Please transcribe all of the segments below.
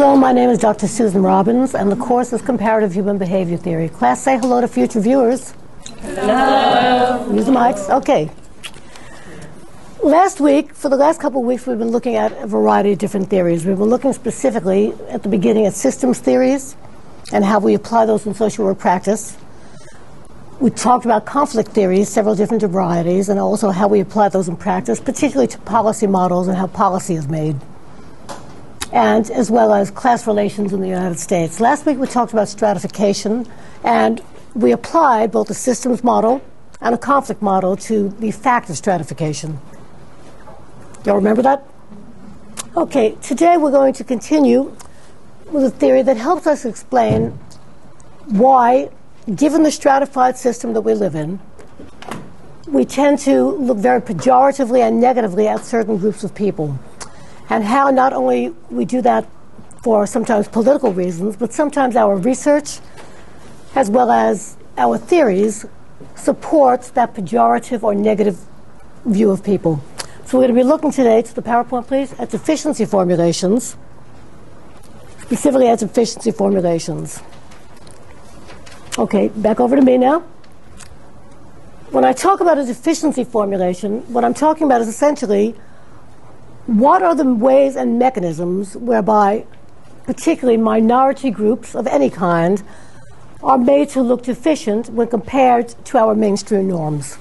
Hello, my name is Dr. Susan Robbins, and the course is Comparative Human Behavior Theory. Class, say hello to future viewers. Hello. Use the mics. Okay. Last week, for the last couple of weeks, we've been looking at a variety of different theories. We've been looking specifically at the beginning at systems theories and how we apply those in social work practice. We talked about conflict theories, several different varieties, and also how we apply those in practice, particularly to policy models and how policy is made, and as well as class relations in the United States. Last week we talked about stratification, and we applied both a systems model and a conflict model to the fact of stratification. Y'all remember that? Okay, today we're going to continue with a theory that helps us explain why, given the stratified system that we live in, we tend to look very pejoratively and negatively at certain groups of people, and how not only we do that for sometimes political reasons, but sometimes our research, as well as our theories, supports that pejorative or negative view of people. So we're going to be looking today, to the PowerPoint please, at deficiency formulations, specifically at deficiency formulations. Okay, back over to me now. When I talk about a deficiency formulation, what I'm talking about is essentially what are the ways and mechanisms whereby particularly minority groups of any kind are made to look deficient when compared to our mainstream norms.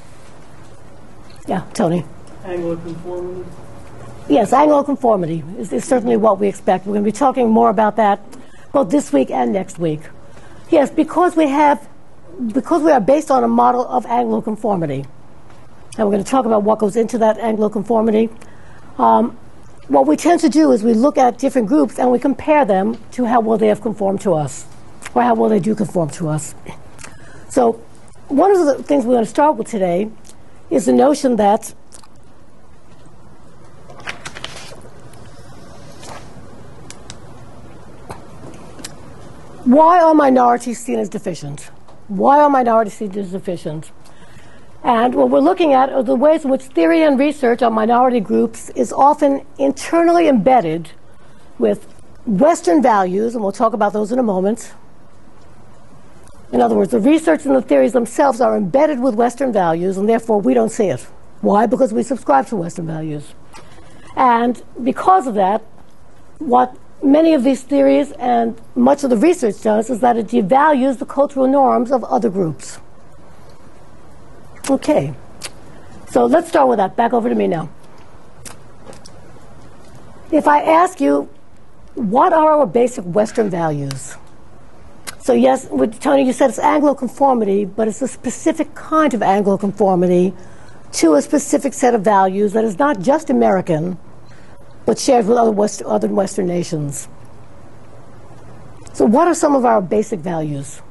Yeah, Tony. Anglo-conformity? Yes, Anglo-conformity is certainly what we expect. We're going to be talking more about that both this week and next week. Yes, because we are based on a model of Anglo-conformity, and we're going to talk about what goes into that Anglo-conformity. What we tend to do is we look at different groups and we compare them to how well they have conformed to us, or how well they do conform to us. So one of the things we're going to start with today is the notion that why are minorities seen as deficient? Why are minorities seen as deficient? And what we're looking at are the ways in which theory and research on minority groups is often internally embedded with Western values, and we'll talk about those in a moment. In other words, the research and the theories themselves are embedded with Western values, and therefore we don't see it. Why? Because we subscribe to Western values. And because of that, what many of these theories and much of the research does is that it devalues the cultural norms of other groups. Okay, so let's start with that. Back over to me now. If I ask you, what are our basic Western values? So yes, Tony, you said it's Anglo-conformity, but it's a specific kind of Anglo-conformity to a specific set of values that is not just American, but shared with other Western nations. So what are some of our basic values?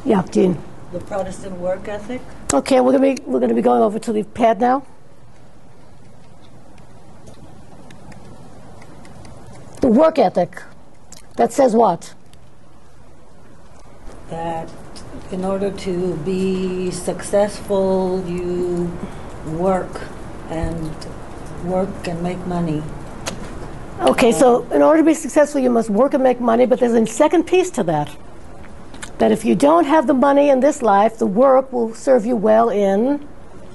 Yeah, Jean. The Protestant work ethic. Okay, we're going to be going over to the pad now. The work ethic. That says what? That in order to be successful, you work and make money. Okay, so in order to be successful, you must work and make money, but there's a second piece to that. That if you don't have the money in this life, the work will serve you well in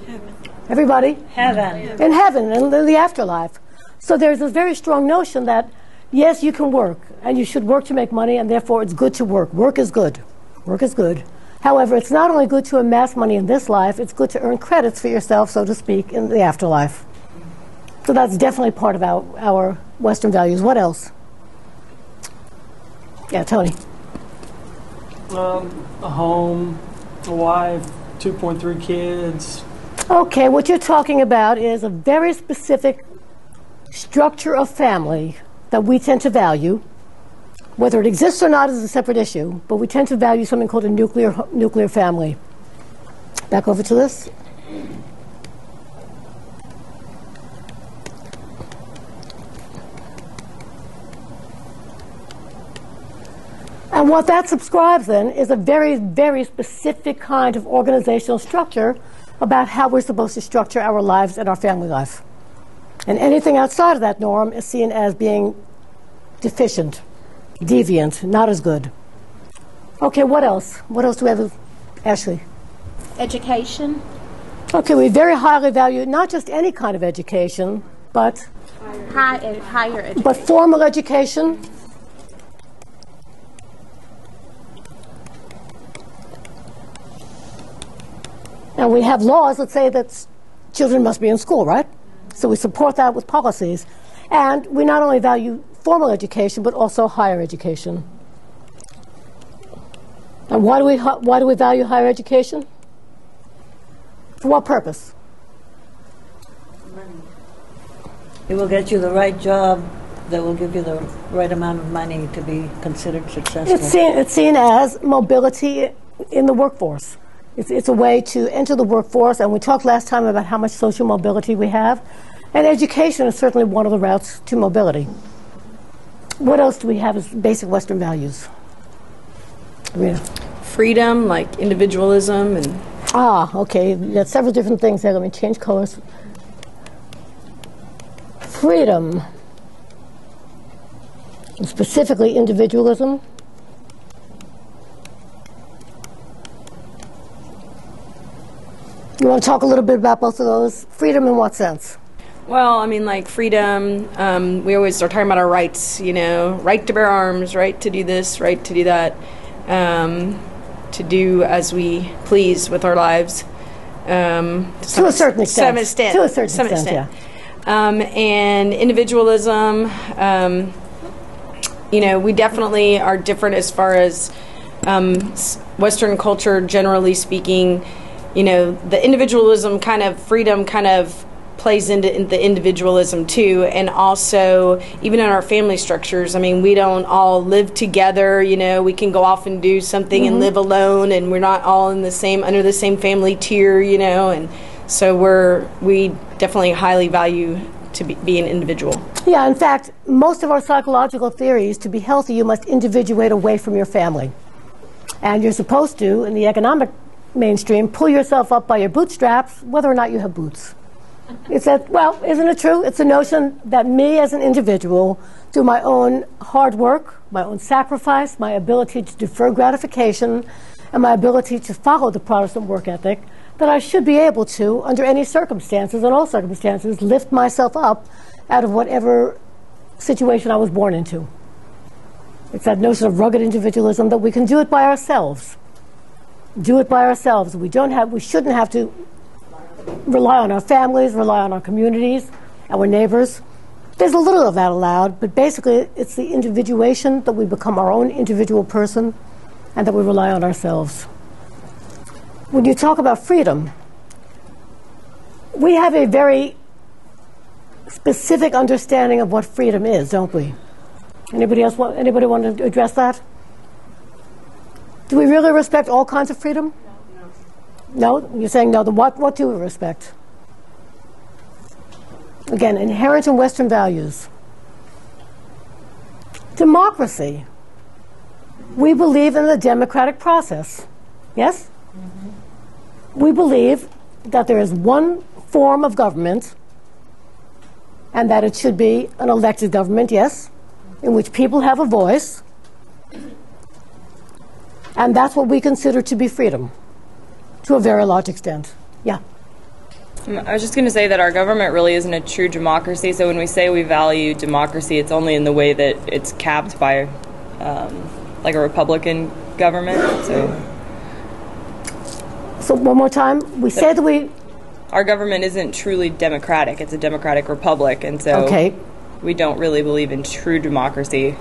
Heaven. Everybody? Heaven. In heaven, in the afterlife. So there's a very strong notion that, yes, you can work, and you should work to make money, and therefore it's good to work. Work is good. Work is good. However, it's not only good to amass money in this life, it's good to earn credits for yourself, so to speak, in the afterlife. So that's definitely part of our Western values. What else? Yeah, Tony. A home, a wife, 2.3 kids. Okay, what you're talking about is a very specific structure of family that we tend to value. Whether it exists or not is a separate issue, but we tend to value something called a nuclear family. Back over to this. And what that subscribes then is a very, very specific kind of organizational structure about how we're supposed to structure our lives and our family life. And anything outside of that norm is seen as being deficient, deviant, not as good. Okay, what else? What else do we have, Ashley? Education. Okay, we very highly value not just any kind of education, but Higher education. but formal education. And we have laws that say that children must be in school, right? So we support that with policies. And we not only value formal education, but also higher education. And why do we value higher education? For what purpose? It will get you the right job that will give you the right amount of money to be considered successful. It's seen as mobility in the workforce. It's a way to enter the workforce, and we talked last time about how much social mobility we have, and education is certainly one of the routes to mobility. What else do we have as basic Western values? Rita. Freedom, like individualism, and Okay. There's several different things there. Let me change colors. Freedom, and specifically individualism. You want to talk a little bit about both of those? Freedom in what sense? well, I mean, like freedom. We always start talking about our rights. You know, right to bear arms, right to do this, right to do that, to do as we please with our lives. To a certain extent. To a certain extent, yeah. And individualism, you know, we definitely are different as far as Western culture, generally speaking. You know, the individualism kind of, freedom kind of plays into the individualism too. And also, even in our family structures, I mean, we don't all live together, you know, we can go off and do something and live alone, and we're not all in the same, under the same family tier, you know, and so we definitely highly value to be an individual. Yeah, in fact, most of our psychological theories, to be healthy, you must individuate away from your family. And you're supposed to, in the economic mainstream, pull yourself up by your bootstraps, whether or not you have boots. It's that, well, isn't it true? It's a notion that me as an individual, through my own hard work, my own sacrifice, my ability to defer gratification, and my ability to follow the Protestant work ethic, that I should be able to, under any circumstances, in all circumstances, lift myself up out of whatever situation I was born into. It's that notion of rugged individualism, that we can do it by ourselves. Do it by ourselves. We shouldn't have to rely on our families, rely on our communities, our neighbors. There's a little of that allowed, but basically it's the individuation, that we become our own individual person, and that we rely on ourselves. When you talk about freedom, we have a very specific understanding of what freedom is, don't we? Anybody want to address that? Do we really respect all kinds of freedom? No? You're saying no. Then what do we respect? Again, inherent in Western values. Democracy. We believe in the democratic process. Yes? We believe that there is one form of government, and that it should be an elected government, yes, in which people have a voice. And that's what we consider to be freedom, to a very large extent. Yeah. I was just going to say that our government really isn't a true democracy. So when we say we value democracy, it's only in the way that it's capped by, like a Republican government. So one more time, we say that our government isn't truly democratic. It's a democratic republic, and so we don't really believe in true democracy.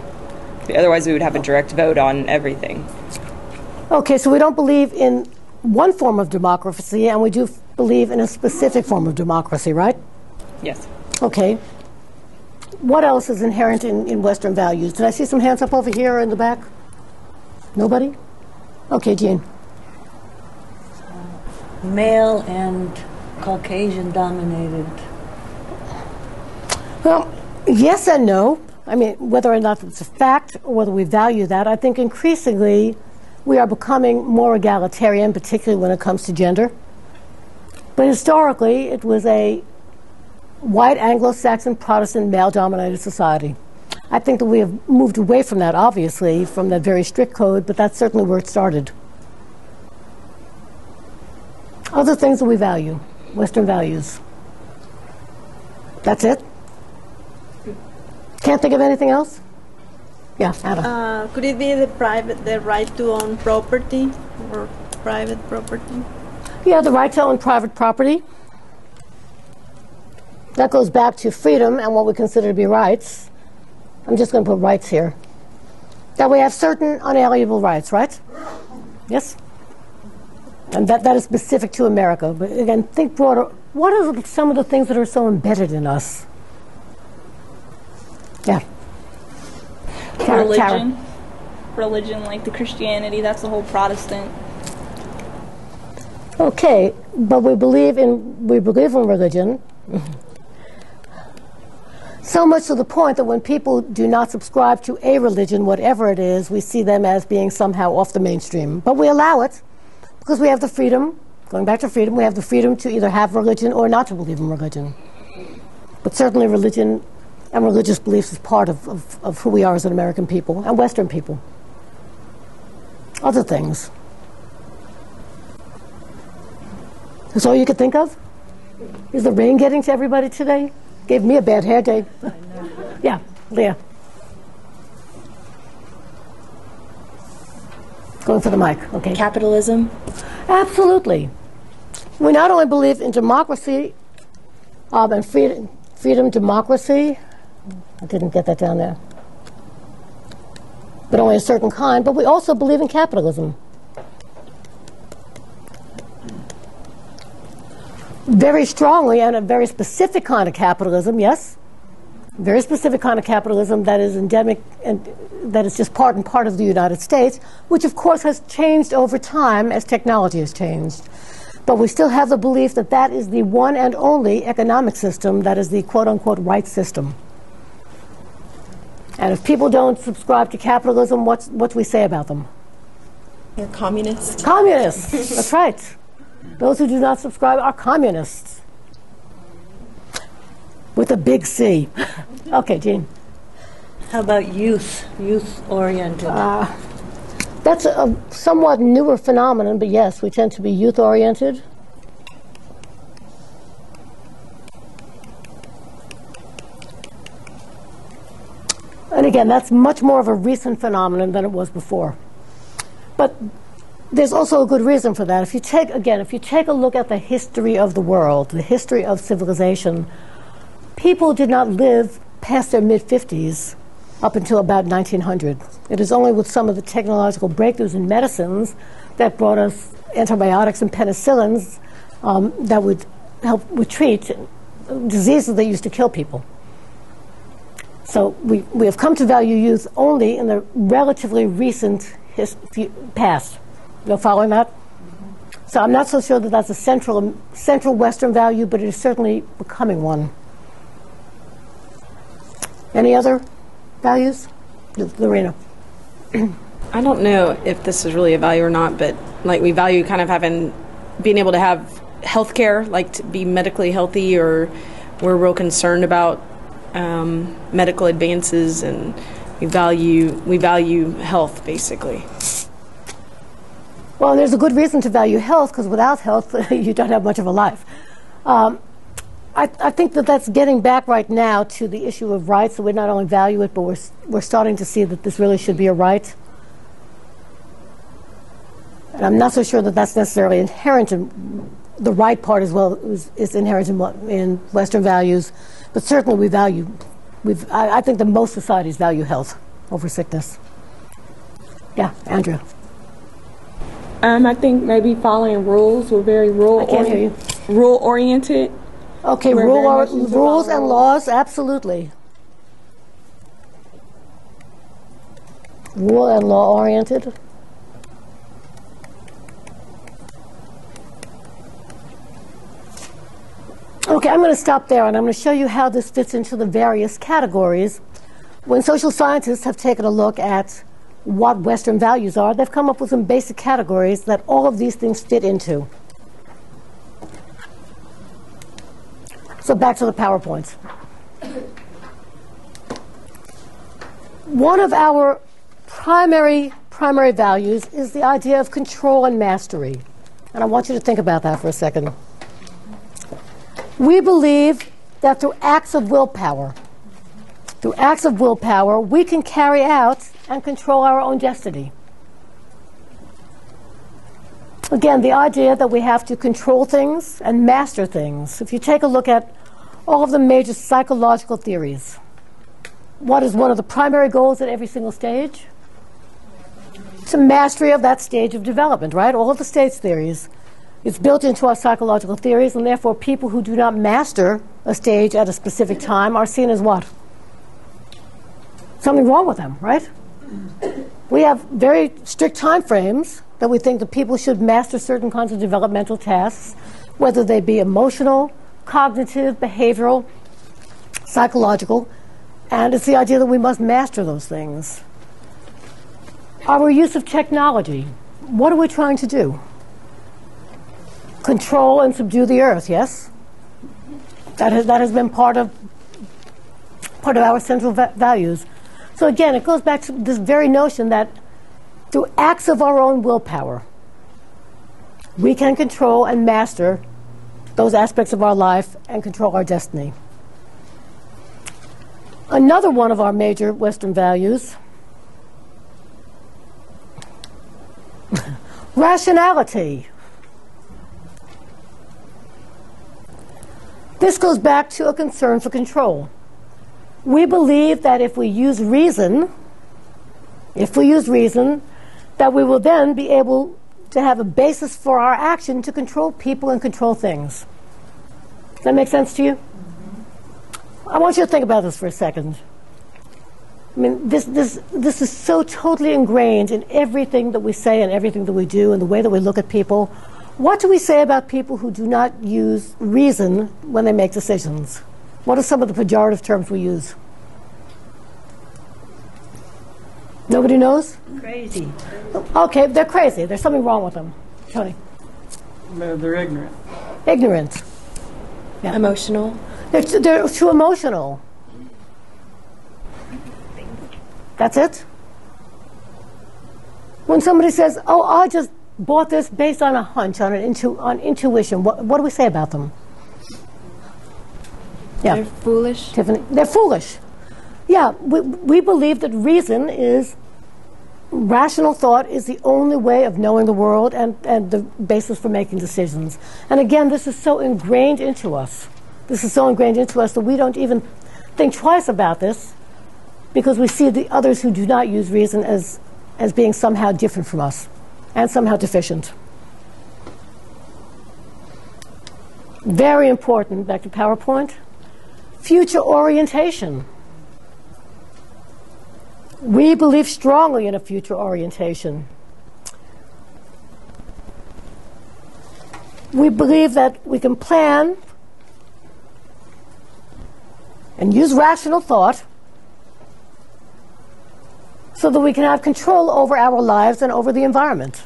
Otherwise, we would have a direct vote on everything. Okay, so we don't believe in one form of democracy, and we do believe in a specific form of democracy, right? Yes. Okay. What else is inherent in Western values? Did I see some hands up over here or in the back? Nobody? Okay, Jean. Male and Caucasian dominated. Well, yes and no. I mean, whether or not it's a fact or whether we value that, I think increasingly we are becoming more egalitarian, particularly when it comes to gender. But historically, it was a white Anglo-Saxon Protestant male-dominated society. I think that we have moved away from that, obviously, from that very strict code, but that's certainly where it started. Other things that we value, Western values. That's it? Can't think of anything else? Yeah, Adam. Could it be the right to own property or private property? Yeah, the right to own private property. That goes back to freedom and what we consider to be rights. I'm just going to put rights here. That we have certain unalienable rights, right? Yes? And that is specific to America. But again, think broader. What are some of the things that are so embedded in us? Yeah. Religion. Religion, like the Christianity, that's the whole Protestant. Okay, but we believe in religion. So much to the point that when people do not subscribe to a religion, whatever it is, we see them as being somehow off the mainstream. But we allow it because we have the freedom, going back to freedom, we have the freedom to either have religion or not to believe in religion. But certainly religion and religious beliefs is part of who we are as an American people and Western people. Other things. That's all you could think of? Is the rain getting to everybody today? Gave me a bad hair day. Yeah, Leah. Going for the mic, okay. Capitalism? Absolutely. We not only believe in democracy and freedom, democracy. I didn't get that down there. But only a certain kind. But we also believe in capitalism. Very strongly, and a very specific kind of capitalism, yes. Very specific kind of capitalism that is endemic and that is just part and part of the United States, which of course has changed over time as technology has changed. But we still have the belief that that is the one and only economic system that is the quote-unquote right system. And if people don't subscribe to capitalism, what do we say about them? They're communists. Communists, that's right. Those who do not subscribe are communists. With a big C. Okay, Jean. How about youth-oriented? That's a somewhat newer phenomenon, but yes, we tend to be youth-oriented. And again, that's much more of a recent phenomenon than it was before. But there's also a good reason for that. If you take a look at the history of the world, the history of civilization, people did not live past their mid-50s up until about 1900. It is only with some of the technological breakthroughs in medicines that brought us antibiotics and penicillins that would would treat diseases that used to kill people. So we have come to value youth only in the relatively recent past. You following that? So I'm not so sure that that's a central Western value, but it is certainly becoming one. Any other values? Lorena. I don't know if this is really a value or not, but like we value kind of being able to have health care, like to be medically healthy, or we're real concerned about medical advances, and we value health basically. Well, there's a good reason to value health, because without health, you don't have much of a life. I think that that's getting back right now to the issue of rights. So we not only value it, but we're starting to see that this really should be a right. And I'm not so sure that that's necessarily inherent in the right part as well is inherent in Western values, but certainly I think that most societies value health over sickness. Yeah, Andrea. I think maybe following rules. We're very rule. I can't hear you. Rule oriented. Okay, rules and laws, absolutely. Rule and law oriented. Okay, I'm going to stop there, and I'm going to show you how this fits into the various categories. When social scientists have taken a look at what Western values are, they've come up with some basic categories that all of these things fit into. So back to the PowerPoint. One of our primary values is the idea of control and mastery. And I want you to think about that for a second. We believe that through acts of willpower, we can carry out and control our own destiny. Again, the idea that we have to control things and master things. If you take a look at all of the major psychological theories, what is one of the primary goals at every single stage? It's a mastery of that stage of development, right? All of the stage theories. It's built into our psychological theories, and therefore people who do not master a stage at a specific time are seen as what? Something wrong with them, right? We have very strict time frames that we think that people should master certain kinds of developmental tasks, whether they be emotional, cognitive, behavioral, psychological, and it's the idea that we must master those things. Our use of technology, what are we trying to do? Control and subdue the earth, yes? That has been part of our central values. So again, it goes back to this very notion that through acts of our own willpower, we can control and master those aspects of our life and control our destiny. Another one of our major Western values, rationality. This goes back to a concern for control. We believe that if we use reason, that we will then be able to have a basis for our action to control people and control things. Does that make sense to you? I want you to think about this for a second. I mean, this is so totally ingrained in everything that we say and everything that we do and the way that we look at people. What do we say about people who do not use reason when they make decisions? What are some of the pejorative terms we use? Nobody knows? Crazy. Okay, they're crazy. There's something wrong with them. Tony? They're ignorant. Ignorant. Yeah. Emotional. They're too emotional. That's it? When somebody says, oh, I just bought this based on a hunch, on intuition, what do we say about them? Yeah. They're foolish. Tiffany, they're foolish. Yeah, we believe that rational thought is the only way of knowing the world and the basis for making decisions. And again, this is so ingrained into us. That we don't even think twice about this because we see the others who do not use reason as being somehow different from us and somehow deficient. Very important, back to PowerPoint, future orientation. We believe strongly in a future orientation. We believe that we can plan and use rational thought so that we can have control over our lives and over the environment.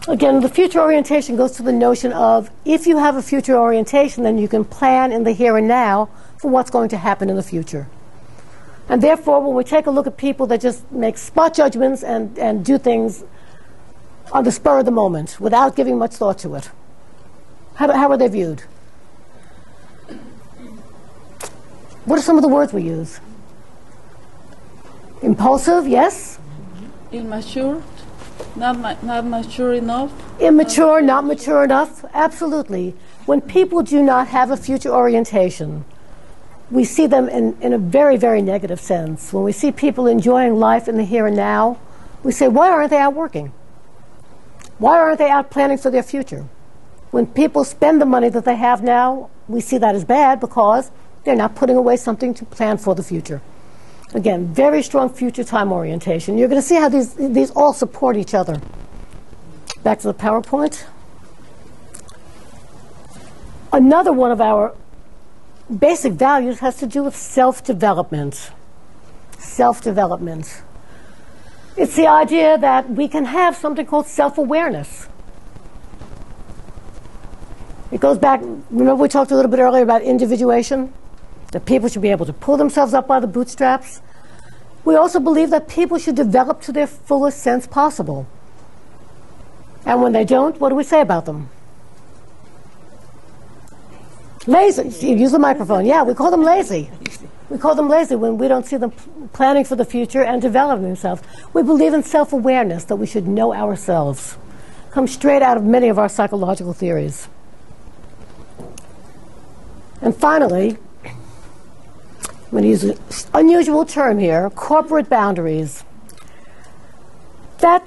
Again, the future orientation goes to the notion of if you have a future orientation, then you can plan in the here and now for what's going to happen in the future. And therefore, when we take a look at people that just make spot judgments and do things on the spur of the moment without giving much thought to it, how are they viewed? What are some of the words we use? Impulsive, yes? Immature, not mature enough. Immature, not mature enough, absolutely. When people do not have a future orientation, we see them in a very, very negative sense. When we see people enjoying life in the here and now, we say, why aren't they out working? Why aren't they out planning for their future? When people spend the money that they have now, we see that as bad because they're not putting away something to plan for the future. Again, very strong future time orientation. You're going to see how these all support each other. Back to the PowerPoint. Another one of our basic values has to do with self-development. Self-development. It's the idea that we can have something called self-awareness. It goes back, remember we talked a little bit earlier about individuation? that people should be able to pull themselves up by the bootstraps. We also believe that people should develop to their fullest sense possible. And when they don't, what do we say about them? Lazy. Use the microphone. Yeah, we call them lazy. We call them lazy when we don't see them planning for the future and developing themselves. We believe in self-awareness, that we should know ourselves. Comes straight out of many of our psychological theories. And finally, I'm going to use an unusual term here, corporate boundaries. That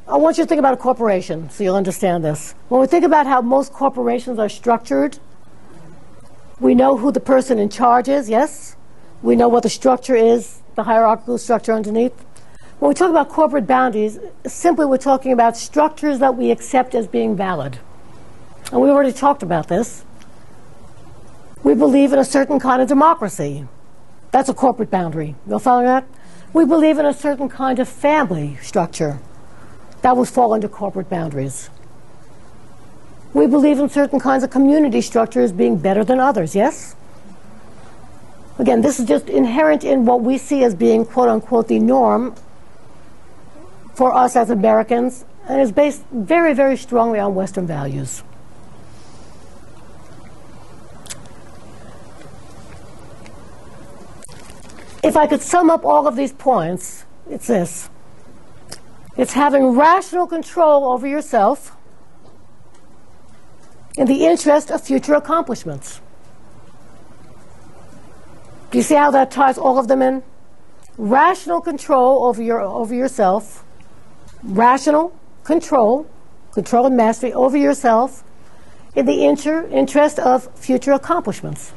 I want you to think about a corporation so you'll understand this. When we think about how most corporations are structured, we know who the person in charge is, yes? We know what the structure is, the hierarchical structure underneath. When we talk about corporate boundaries, simply we're talking about structures that we accept as being valid. And we already talked about this. We believe in a certain kind of democracy. That's a corporate boundary. You'll follow that? We believe in a certain kind of family structure. That would fall under corporate boundaries. We believe in certain kinds of community structures being better than others, yes? Again, this is just inherent in what we see as being, quote unquote, the norm for us as Americans, and is based very, very strongly on Western values. If I could sum up all of these points, it's this. It's having rational control over yourself in the interest of future accomplishments. Do you see how that ties all of them in? Rational control over yourself, rational control and mastery over yourself in the interest of future accomplishments.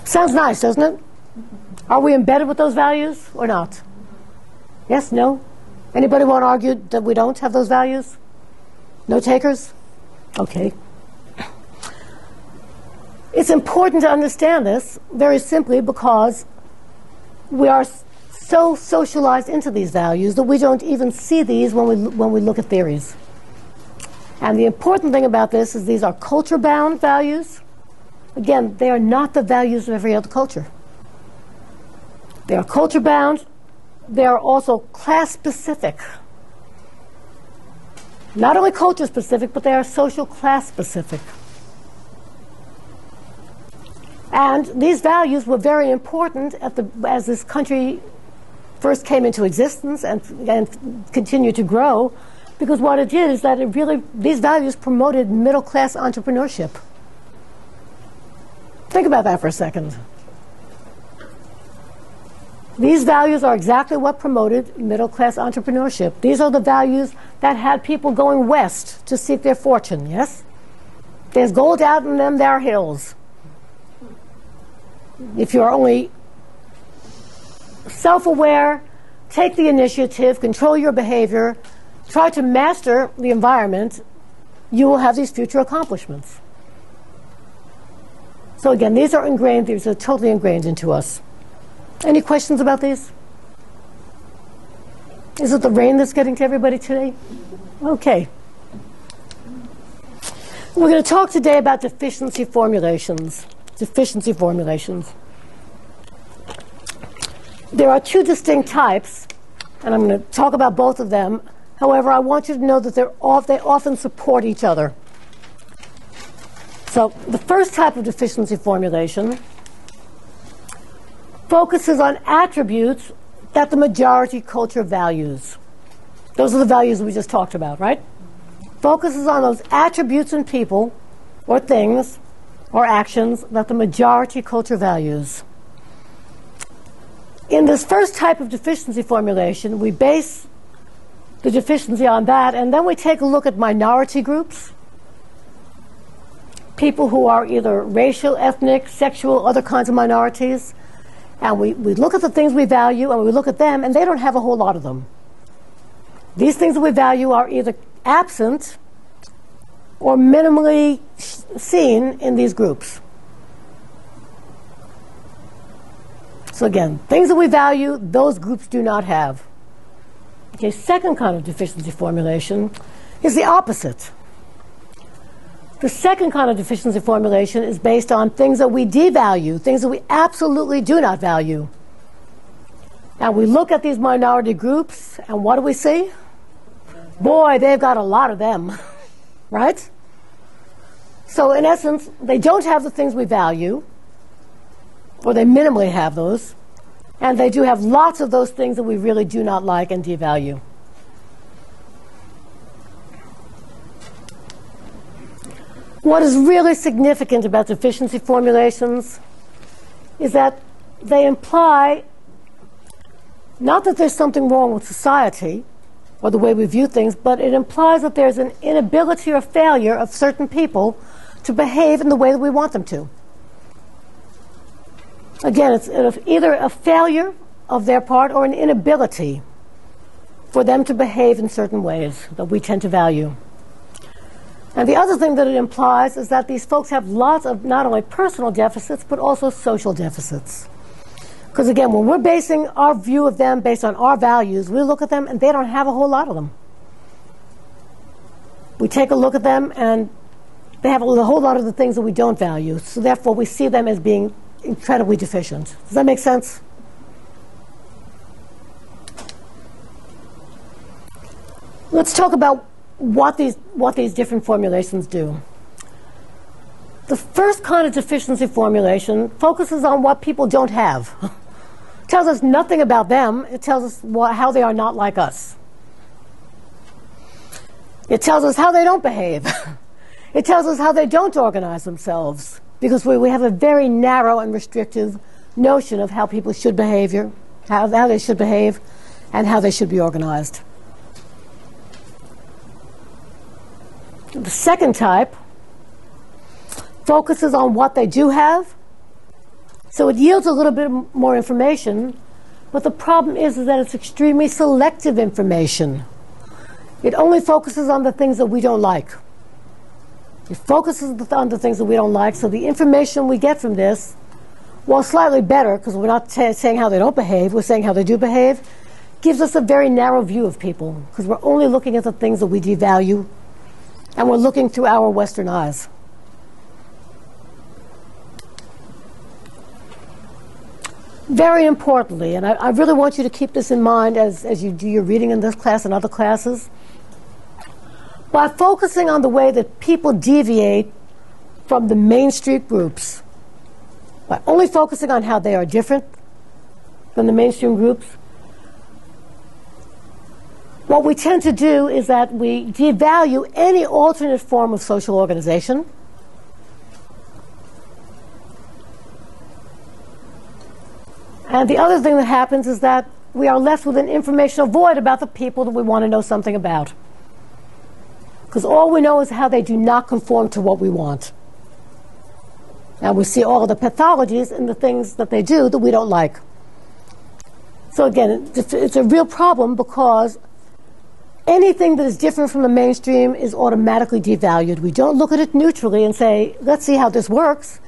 Sounds nice, doesn't it? Are we embedded with those values or not? Yes, no? Anybody want to argue that we don't have those values? No takers? Okay. It's important to understand this very simply because we are so socialized into these values that we don't even see these when we look at theories. And the important thing about this is these are culture-bound values. Again, they are not the values of every other culture. They are culture-bound. They are also class-specific. Not only culture-specific, but they are social class-specific. And these values were very important as this country first came into existence and continued to grow, because what it did is that these values promoted middle-class entrepreneurship. Think about that for a second. These values are exactly what promoted middle-class entrepreneurship. These are the values that had people going west to seek their fortune, yes? There's gold out in them, there are hills. If you're only self-aware, take the initiative, control your behavior, try to master the environment, you will have these future accomplishments. So again, these are ingrained, these are totally ingrained into us. Any questions about these? Is it the rain that's getting to everybody today? Okay. We're going to talk today about deficiency formulations. Deficiency formulations. There are two distinct types, and I'm going to talk about both of them. However, I want you to know that they often support each other. So the first type of deficiency formulation focuses on attributes that the majority culture values. Those are the values we just talked about, right? Focuses on those attributes in people or things or actions that the majority culture values. In this first type of deficiency formulation, we base the deficiency on that, and then we take a look at minority groups, people who are either racial, ethnic, sexual, other kinds of minorities, and we look at the things we value and we look at them, and they don't have a whole lot of them. These things that we value are either absent or minimally seen in these groups. So again, things that we value, those groups do not have. Okay, second kind of deficiency formulation is the opposite. The second kind of deficiency formulation is based on things that we devalue, things that we absolutely do not value. And we look at these minority groups, and what do we see? Boy, they've got a lot of them, right? So in essence, they don't have the things we value, or they minimally have those, and they do have lots of those things that we really do not like and devalue. What is really significant about deficiency formulations is that they imply not that there's something wrong with society or the way we view things, but it implies that there's an inability or failure of certain people to behave in the way that we want them to. Again, it's either a failure of their part or an inability for them to behave in certain ways that we tend to value. And the other thing that it implies is that these folks have lots of not only personal deficits, but also social deficits. Because again, when we're basing our view of them based on our values, we look at them and they don't have a whole lot of them. We take a look at them and they have a whole lot of the things that we don't value. So therefore, we see them as being incredibly deficient. Does that make sense? Let's talk about what these different formulations do. The first kind of deficiency formulation focuses on what people don't have. It tells us nothing about them. It tells us how they are not like us. It tells us how they don't behave. It tells us how they don't organize themselves, because we have a very narrow and restrictive notion of how people should behave, how they should behave, and how they should be organized. The second type focuses on what they do have. So it yields a little bit more information, but the problem is that it's extremely selective information. It only focuses on the things that we don't like. It focuses on the things that we don't like, so the information we get from this, while slightly better, because we're not saying how they don't behave, we're saying how they do behave, gives us a very narrow view of people, because we're only looking at the things that we devalue, and we're looking through our Western eyes. Very importantly, and I really want you to keep this in mind as you do your reading in this class and other classes, by focusing on the way that people deviate from the mainstream groups, by only focusing on how they are different than the mainstream groups, what we tend to do is that we devalue any alternate form of social organization. And the other thing that happens is that we are left with an informational void about the people that we want to know something about. Because all we know is how they do not conform to what we want. And we see all of the pathologies in the things that they do that we don't like. So again, it's a real problem, because anything that is different from the mainstream is automatically devalued. We don't look at it neutrally and say, let's see how this works.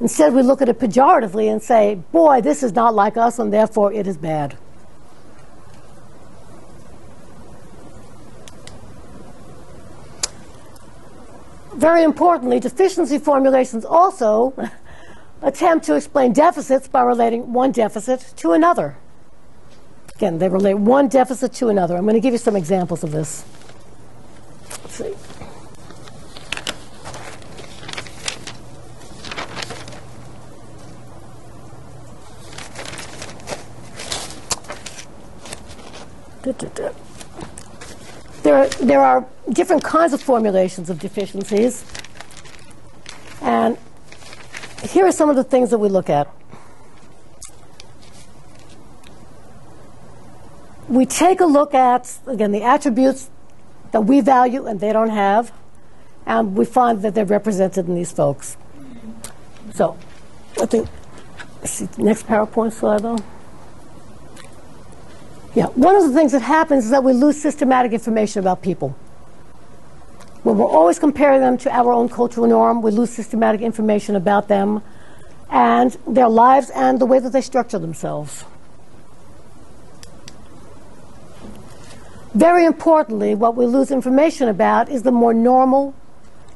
Instead, we look at it pejoratively and say, boy, this is not like us, and therefore it is bad. Very importantly, deficiency formulations also attempt to explain deficits by relating one deficit to another. Again, they relate one deficit to another. I'm going to give you some examples of this. Let's see. There are different kinds of formulations of deficiencies, and here are some of the things that we look at. We take a look at, again, the attributes that we value and they don't have, and we find that they're represented in these folks. So, I think, let's see, next PowerPoint slide though. Yeah, one of the things that happens is that we lose systematic information about people. When we're always comparing them to our own cultural norm, we lose systematic information about them and their lives and the way that they structure themselves. Very importantly, what we lose information about is the more normal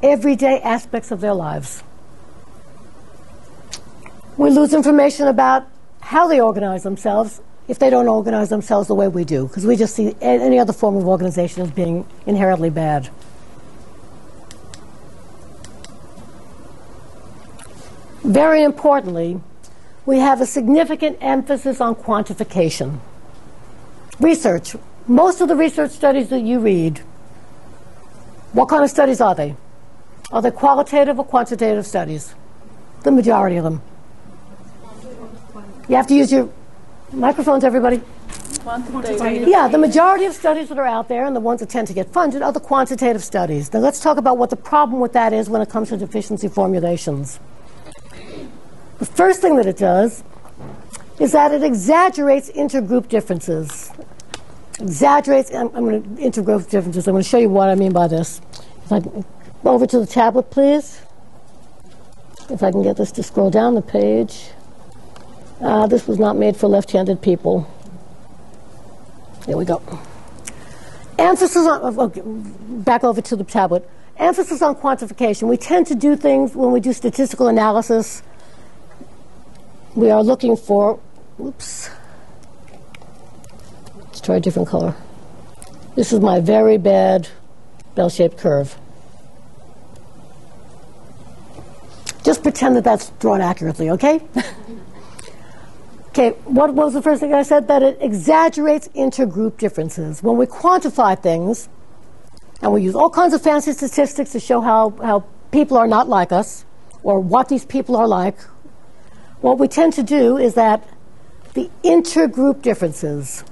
everyday aspects of their lives. We lose information about how they organize themselves if they don't organize themselves the way we do, because we just see any other form of organization as being inherently bad. Very importantly, we have a significant emphasis on quantification. Research. Most of the research studies that you read, what kind of studies are they? Are they qualitative or quantitative studies? The majority of them. You have to use your microphones, everybody. Yeah, the majority of studies that are out there, and the ones that tend to get funded, are the quantitative studies. Now let's talk about what the problem with that is when it comes to deficiency formulations. The first thing that it does is that it exaggerates intergroup differences. I'm going to intergroup differences. I'm going to show you what I mean by this. If I can, over to the tablet, please. If I can get this to scroll down the page. This was not made for left-handed people. There we go. Emphasis on, back over to the tablet. Emphasis on quantification. We tend to do things when we do statistical analysis. We are looking for, oops. Let's try a different color. This is my very bad bell-shaped curve. Just pretend that that's drawn accurately, okay? Okay, what was the first thing I said? That it exaggerates intergroup differences. When we quantify things, and we use all kinds of fancy statistics to show how people are not like us, or what these people are like, what we tend to do is that the intergroup differences,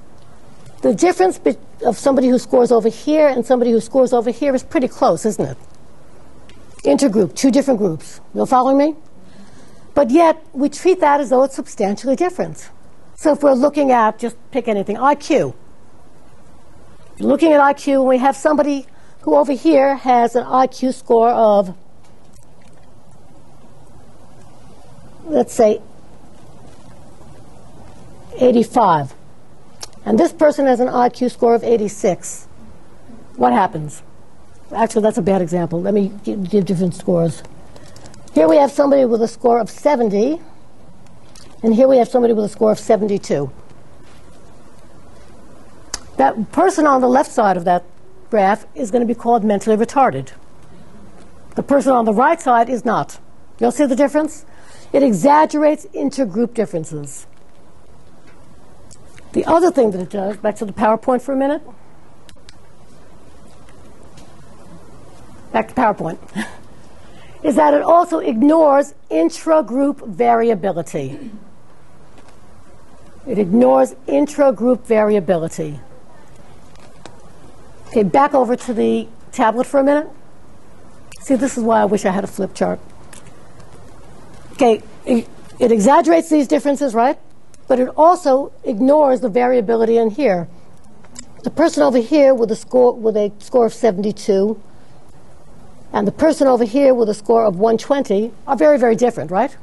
the difference of somebody who scores over here and somebody who scores over here is pretty close, isn't it? Intergroup, two different groups. You following me? But yet, we treat that as though it's substantially different. So if we're looking at, just pick anything, IQ. Looking at IQ, and we have somebody who over here has an IQ score of, let's say, 85. And this person has an IQ score of 86. What happens? Actually, that's a bad example. Let me give different scores. Here we have somebody with a score of 70, and here we have somebody with a score of 72. That person on the left side of that graph is going to be called mentally retarded. The person on the right side is not. You'll see the difference? It exaggerates intergroup differences. The other thing that it does, back to the PowerPoint for a minute. Back to PowerPoint. Is that it also ignores intragroup variability. It ignores intragroup variability. Okay, back over to the tablet for a minute. See, this is why I wish I had a flip chart. Okay, it exaggerates these differences, right? But it also ignores the variability in here. The person over here with a score of 72 and the person over here with a score of 120 are very, very different, right?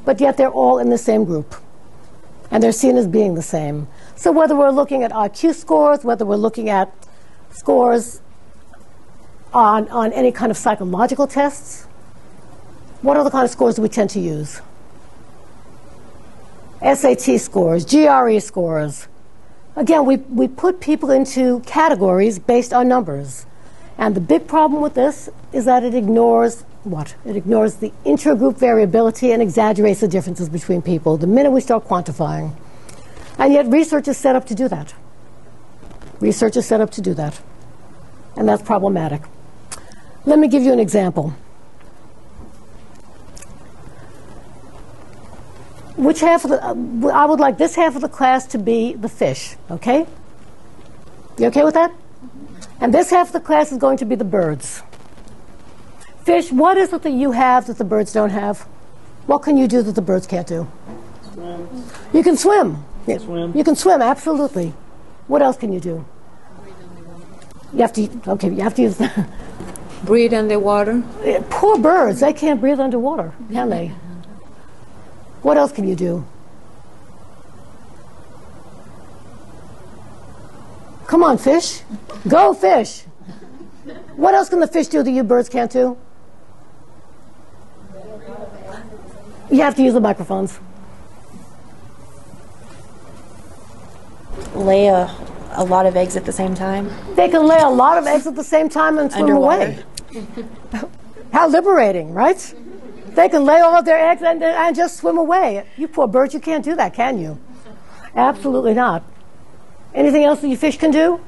But yet they're all in the same group. And they're seen as being the same. So whether we're looking at IQ scores, whether we're looking at scores on any kind of psychological tests, what other kind of scores do we tend to use? SAT scores, GRE scores. Again, we put people into categories based on numbers. And the big problem with this is that it ignores what? It ignores the intergroup variability and exaggerates the differences between people the minute we start quantifying. And yet research is set up to do that. Research is set up to do that. And that's problematic. Let me give you an example. Which half of the, I would like this half of the class to be the fish, okay? You okay with that? And this half of the class is going to be the birds. Fish, what is it that you have that the birds don't have? What can you do that the birds can't do? Swim. You can swim. Yeah. Swim. You can swim, absolutely. What else can you do? You have to, okay, you have to use Breathe underwater. Poor birds, they can't breathe underwater, can they? What else can you do? Come on, fish. Go fish. What else can the fish do that you birds can't do? You have to use the microphones. Lay a lot of eggs at the same time. They can lay a lot of eggs at the same time and swim away. How liberating, right? They can lay all of their eggs and just swim away. You poor birds, you can't do that, can you? Absolutely not. Anything else that you fish can do?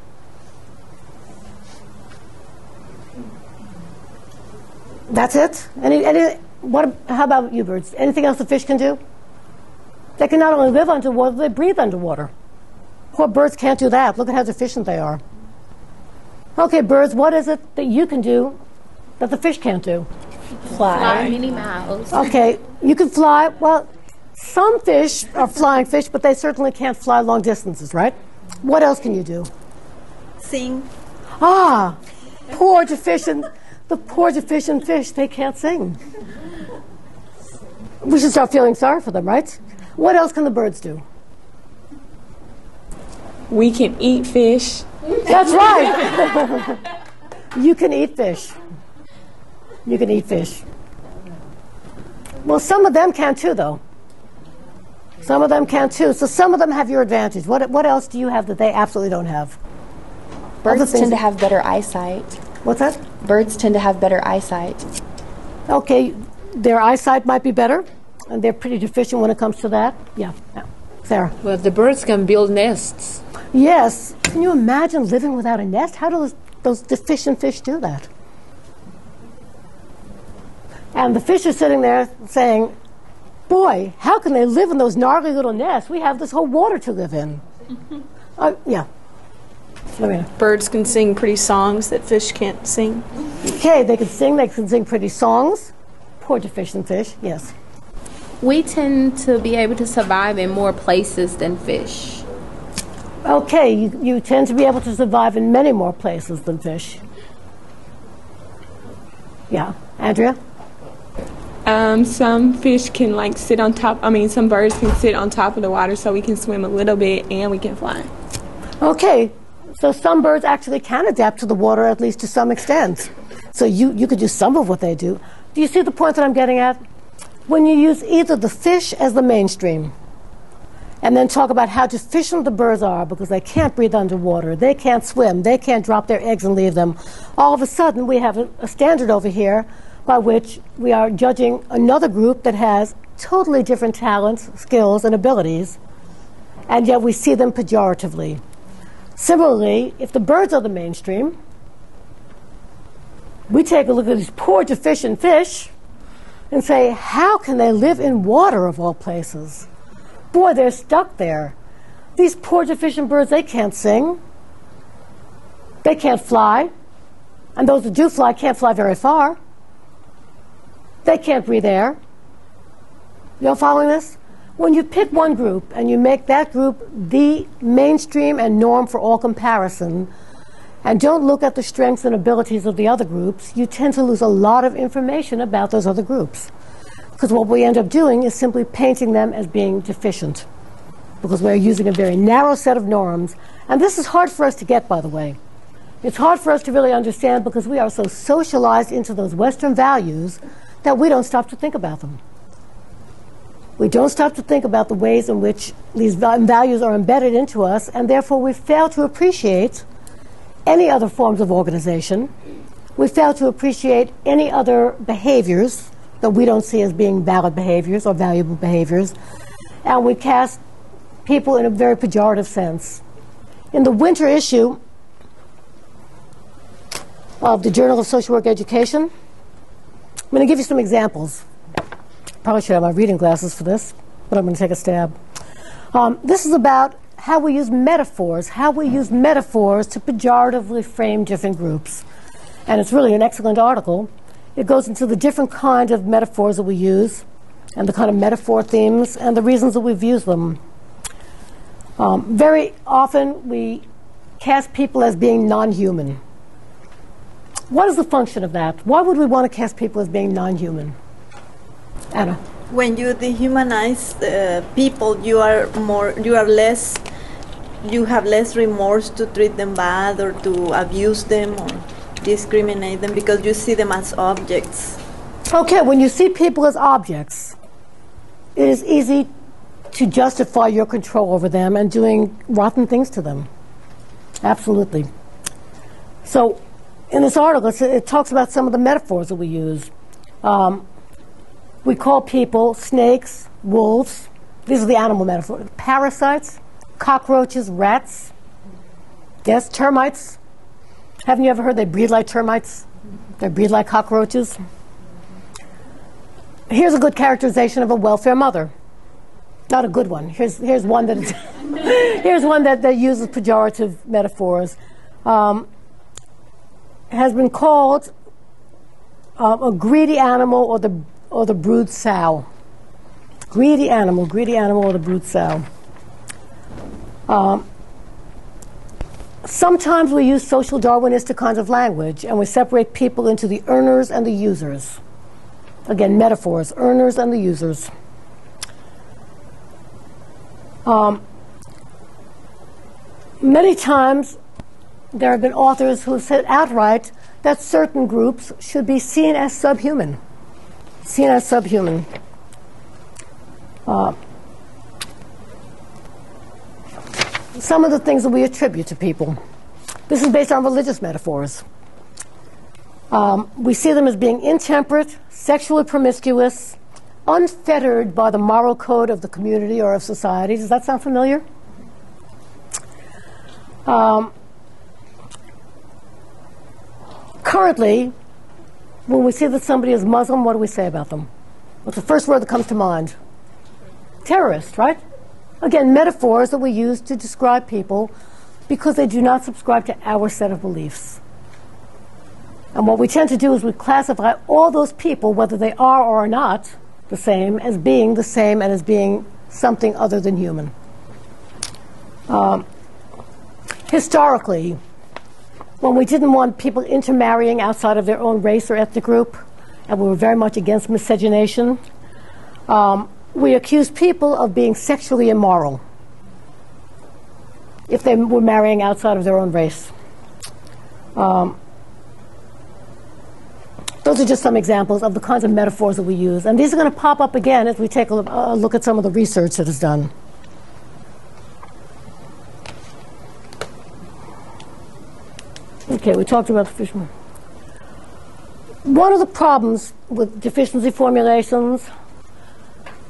That's it? How about you birds? Anything else the fish can do? They can not only live underwater, they breathe underwater. Poor birds can't do that. Look at how deficient they are. Okay, birds, what is it that you can do that the fish can't do? Fly many miles. Okay, you can fly. Well, some fish are flying fish, but they certainly can't fly long distances, right? What else can you do? Sing. Ah, the poor deficient fish, they can't sing. We should start feeling sorry for them, right? What else can the birds do? We can eat fish. That's right. You can eat fish. You can eat fish. Well, some of them can too, though. Some of them can too. So some of them have your advantage. What else do you have that they absolutely don't have? Birds tend to have better eyesight. What's that? Birds tend to have better eyesight. Okay, their eyesight might be better, and they're pretty deficient when it comes to that. Yeah. Sarah? Well, the birds can build nests. Yes. Can you imagine living without a nest? How do those deficient fish do that? And the fish are sitting there saying, boy, how can they live in those gnarly little nests? We have this whole water to live in. Yeah. Birds can sing pretty songs that fish can't sing. Okay, they can sing pretty songs. Poor deficient fish, yes. We tend to be able to survive in more places than fish. Okay, you tend to be able to survive in many more places than fish. Yeah. Andrea? Some fish can sit on top. Some birds can sit on top of the water so we can swim a little bit and we can fly. Okay, so some birds actually can adapt to the water, at least to some extent. So you could do some of what they do. Do you see the point that I'm getting at? When you use either the fish as the mainstream, and then talk about how deficient the birds are because they can't breathe underwater, they can't swim, they can't drop their eggs and leave them, all of a sudden we have a standard over here by which we are judging another group that has totally different talents, skills, and abilities, and yet we see them pejoratively. Similarly, if the birds are the mainstream, we take a look at these poor deficient fish and say, how can they live in water of all places? Boy, they're stuck there. These poor deficient birds, they can't sing. They can't fly. And those that do fly can't fly very far. They can't breathe air. You all following this? When you pick one group and you make that group the mainstream and norm for all comparison, and don't look at the strengths and abilities of the other groups, you tend to lose a lot of information about those other groups. Because what we end up doing is simply painting them as being deficient, because we're using a very narrow set of norms. And this is hard for us to get, by the way. It's hard for us to really understand because we are so socialized into those Western values that we don't stop to think about them. We don't stop to think about the ways in which these values are embedded into us, and therefore we fail to appreciate any other forms of organization. We fail to appreciate any other behaviors that we don't see as being valid behaviors or valuable behaviors, and we cast people in a very pejorative sense. In the winter issue of the Journal of Social Work Education, I'm going to give you some examples. Probably should have my reading glasses for this, but I'm going to take a stab. This is about how we use metaphors to pejoratively frame different groups. And it's really an excellent article. It goes into the different kind of metaphors that we use and the kind of metaphor themes and the reasons that we've used them. Very often we cast people as being non-human. What is the function of that? Why would we want to cast people as being non-human? Anna? When you dehumanize people, you have less remorse to treat them bad or to abuse them or discriminate them because you see them as objects. Okay, when you see people as objects, it is easy to justify your control over them and doing rotten things to them. Absolutely. So in this article, it talks about some of the metaphors that we use. We call people snakes, wolves. These are the animal metaphors. Parasites, cockroaches, rats. Yes, termites. Haven't you ever heard they breed like termites? They breed like cockroaches. Here's a good characterization of a welfare mother. Not a good one. Here's one that here's one that uses pejorative metaphors. Has been called a greedy animal or the brood sow. Greedy animal or the brood sow. Sometimes we use social Darwinistic kinds of language, and we separate people into the earners and the users. Again, metaphors, earners and the users. Many times there have been authors who have said outright that certain groups should be seen as subhuman. Seen as subhuman. Some of the things that we attribute to people. This is based on religious metaphors. We see them as being intemperate, sexually promiscuous, unfettered by the moral code of the community or of society. Does that sound familiar? Currently, when we see that somebody is Muslim, what do we say about them? What's the first word that comes to mind? Terrorist, right? Again, metaphors that we use to describe people because they do not subscribe to our set of beliefs. And what we tend to do is we classify all those people, whether they are or are not the same, as being the same and as being something other than human. Historically, when we didn't want people intermarrying outside of their own race or ethnic group, and we were very much against miscegenation, we accused people of being sexually immoral if they were marrying outside of their own race. Those are just some examples of the kinds of metaphors that we use. And these are going to pop up again as we take a look at some of the research that is done. Okay, we talked about the fisherman. One of the problems with deficiency formulations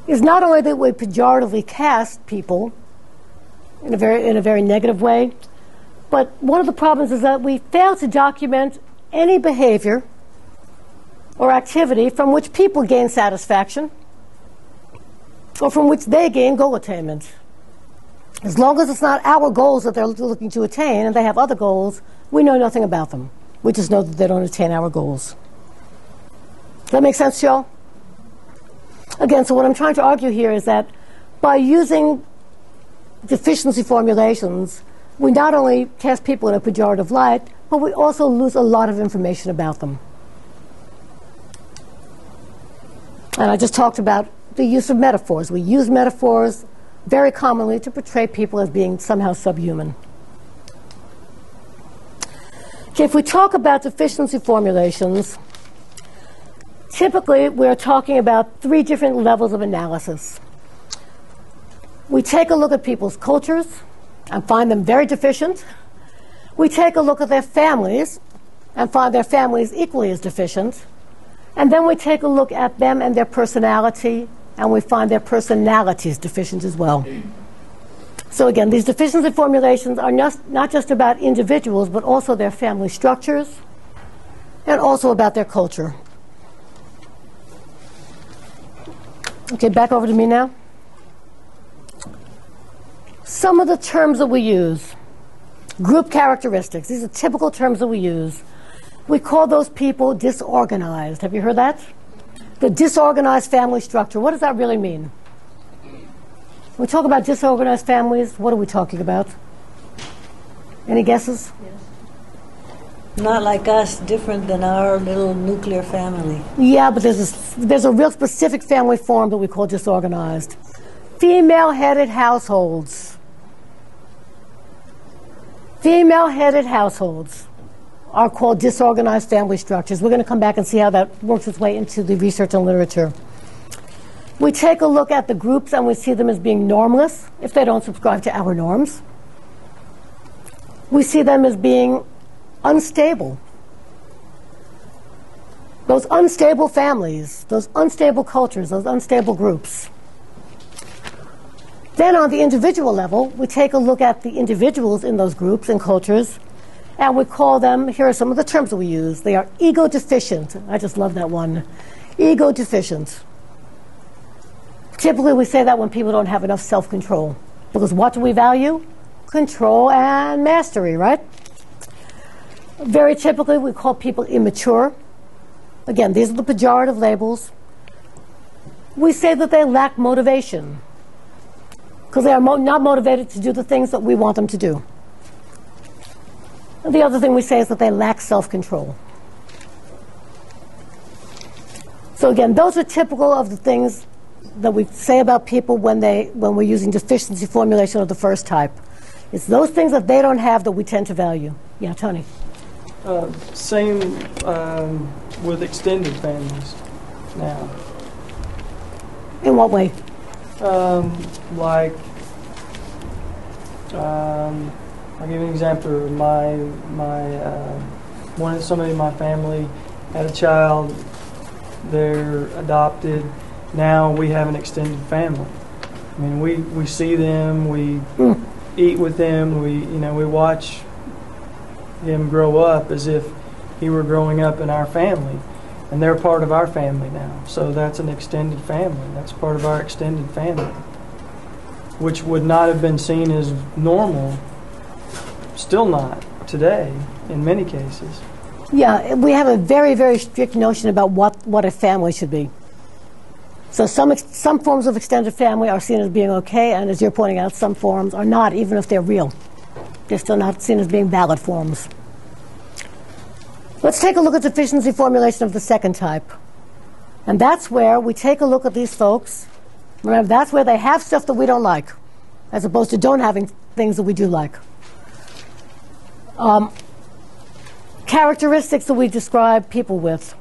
is not only that we pejoratively cast people in a very negative way, but one of the problems is that we fail to document any behavior or activity from which people gain satisfaction or from which they gain goal attainment. As long as it's not our goals that they're looking to attain and they have other goals, we know nothing about them. We just know that they don't attain our goals. Does that make sense, Joe? Again, so what I'm trying to argue here is that by using deficiency formulations, we not only cast people in a pejorative light, but we also lose a lot of information about them. And I just talked about the use of metaphors. We use metaphors very commonly to portray people as being somehow subhuman. Okay, if we talk about deficiency formulations, typically we're talking about 3 different levels of analysis. We take a look at people's cultures and find them very deficient. We take a look at their families and find their families equally as deficient. And then we take a look at them and their personality, and we find their personalities deficient as well. So again, these deficiency formulations are not just about individuals, but also their family structures, and also about their culture. Okay, back over to me now. Some of the terms that we use. Group characteristics. These are typical terms that we use. We call those people disorganized. Have you heard that? The disorganized family structure. What does that really mean? When we talk about disorganized families, what are we talking about? Any guesses? Not like us, different than our little nuclear family. Yeah, but there's a real specific family form that we call disorganized. Female-headed households. Female-headed households are called disorganized family structures. We're going to come back and see how that works its way into the research and literature. We take a look at the groups and we see them as being normless if they don't subscribe to our norms. We see them as being unstable. Those unstable families, those unstable cultures, those unstable groups. Then on the individual level, we take a look at the individuals in those groups and cultures, and we call them, here are some of the terms that we use. They are ego deficient. I just love that one. Ego deficient. Typically we say that when people don't have enough self-control. Because what do we value? Control and mastery, right? Very typically we call people immature. Again, these are the pejorative labels. We say that they lack motivation because they are not motivated to do the things that we want them to do. And the other thing we say is that they lack self-control. So again, those are typical of the things that we say about people when we're using deficiency formulation of the first type. It's those things that they don't have that we tend to value. Yeah, Tony. Same with extended families now. In what way? I'll give you an example. Somebody in my family had a child. They're adopted. Now we have an extended family. I mean, we see them, we eat with them, we watch him grow up as if he were growing up in our family, and they're part of our family now. So that's an extended family. That's part of our extended family, which would not have been seen as normal, still not today in many cases. Yeah, we have a very, very strict notion about what a family should be. So some forms of extended family are seen as being okay, and as you're pointing out, some forms are not, even if they're real. They're still not seen as being valid forms. Let's take a look at deficiency formulation of the second type. And that's where we take a look at these folks. Remember, that's where they have stuff that we don't like, as opposed to don't having things that we do like. Characteristics that we describe people with.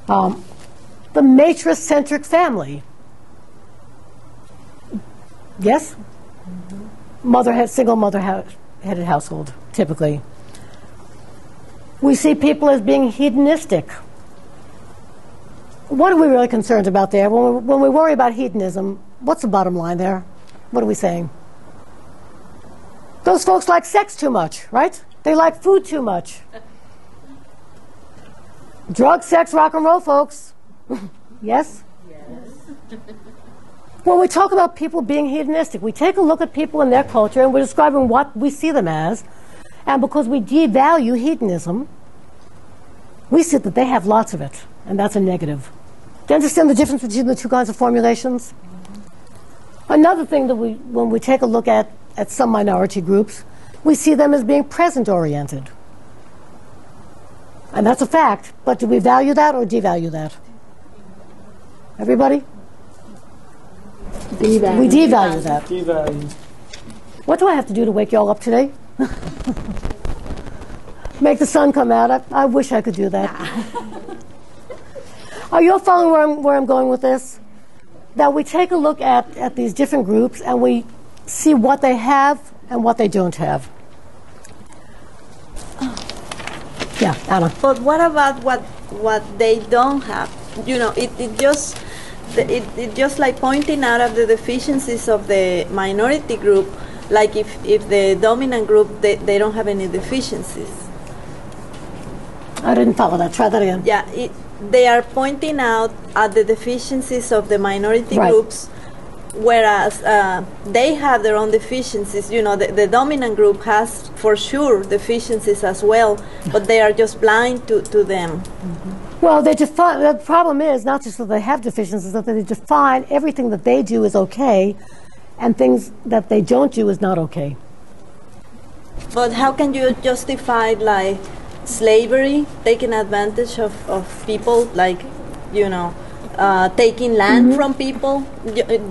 The matricentric family. Yes? Single mother-headed household, typically. We see people as being hedonistic. What are we really concerned about there? When we worry about hedonism, what's the bottom line there? What are we saying? Those folks like sex too much, right? They like food too much. Drug, sex, rock and roll, folks. Yes? Yes. When we talk about people being hedonistic, we take a look at people in their culture and we're describing what we see them as. And because we devalue hedonism, we see that they have lots of it. And that's a negative. Do you understand the difference between the two kinds of formulations? Another thing that when we take a look at some minority groups, we see them as being present-oriented. And that's a fact. But do we value that or devalue that? Everybody? Devalue. We devalue that. Devalue. What do I have to do to wake you all up today? Make the sun come out. I wish I could do that. Are you all following where I'm going with this? That we take a look at these different groups and we see what they have and what they don't have. Yeah, Anna. But what about what they don't have? You know, it just like pointing out of the deficiencies of the minority group, like if the dominant group, they don't have any deficiencies. I didn't follow that. Try that again. Yeah, they are pointing out at the deficiencies of the minority groups, whereas they have their own deficiencies. You know, the dominant group has for sure deficiencies as well, but they are just blind to them. Mm-hmm. Well, the problem is not just that they have deficiencies, that they define everything that they do is okay, and things that they don't do is not okay. But how can you justify, like, slavery, taking advantage of people, like, you know, taking land from people?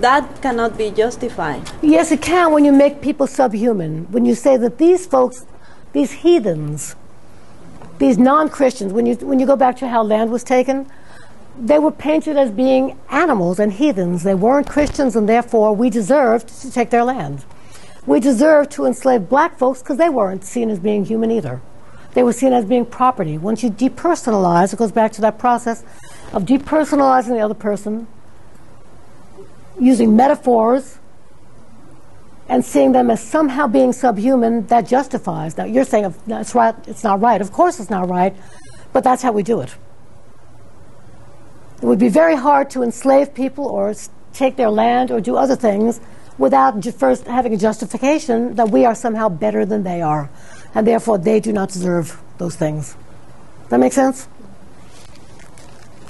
That cannot be justified. Yes, it can when you make people subhuman. When you say that these folks, these heathens, these non-Christians, when you go back to how land was taken, they were painted as being animals and heathens. They weren't Christians, and therefore we deserved to take their land. We deserved to enslave black folks because they weren't seen as being human either. They were seen as being property. Once you depersonalize, it goes back to that process of depersonalizing the other person, using metaphors, and seeing them as somehow being subhuman. That justifies. Now, you're saying that's right, it's not right. Of course it's not right, but that's how we do it. It would be very hard to enslave people or take their land or do other things without first having a justification that we are somehow better than they are, and therefore they do not deserve those things. Does that make sense?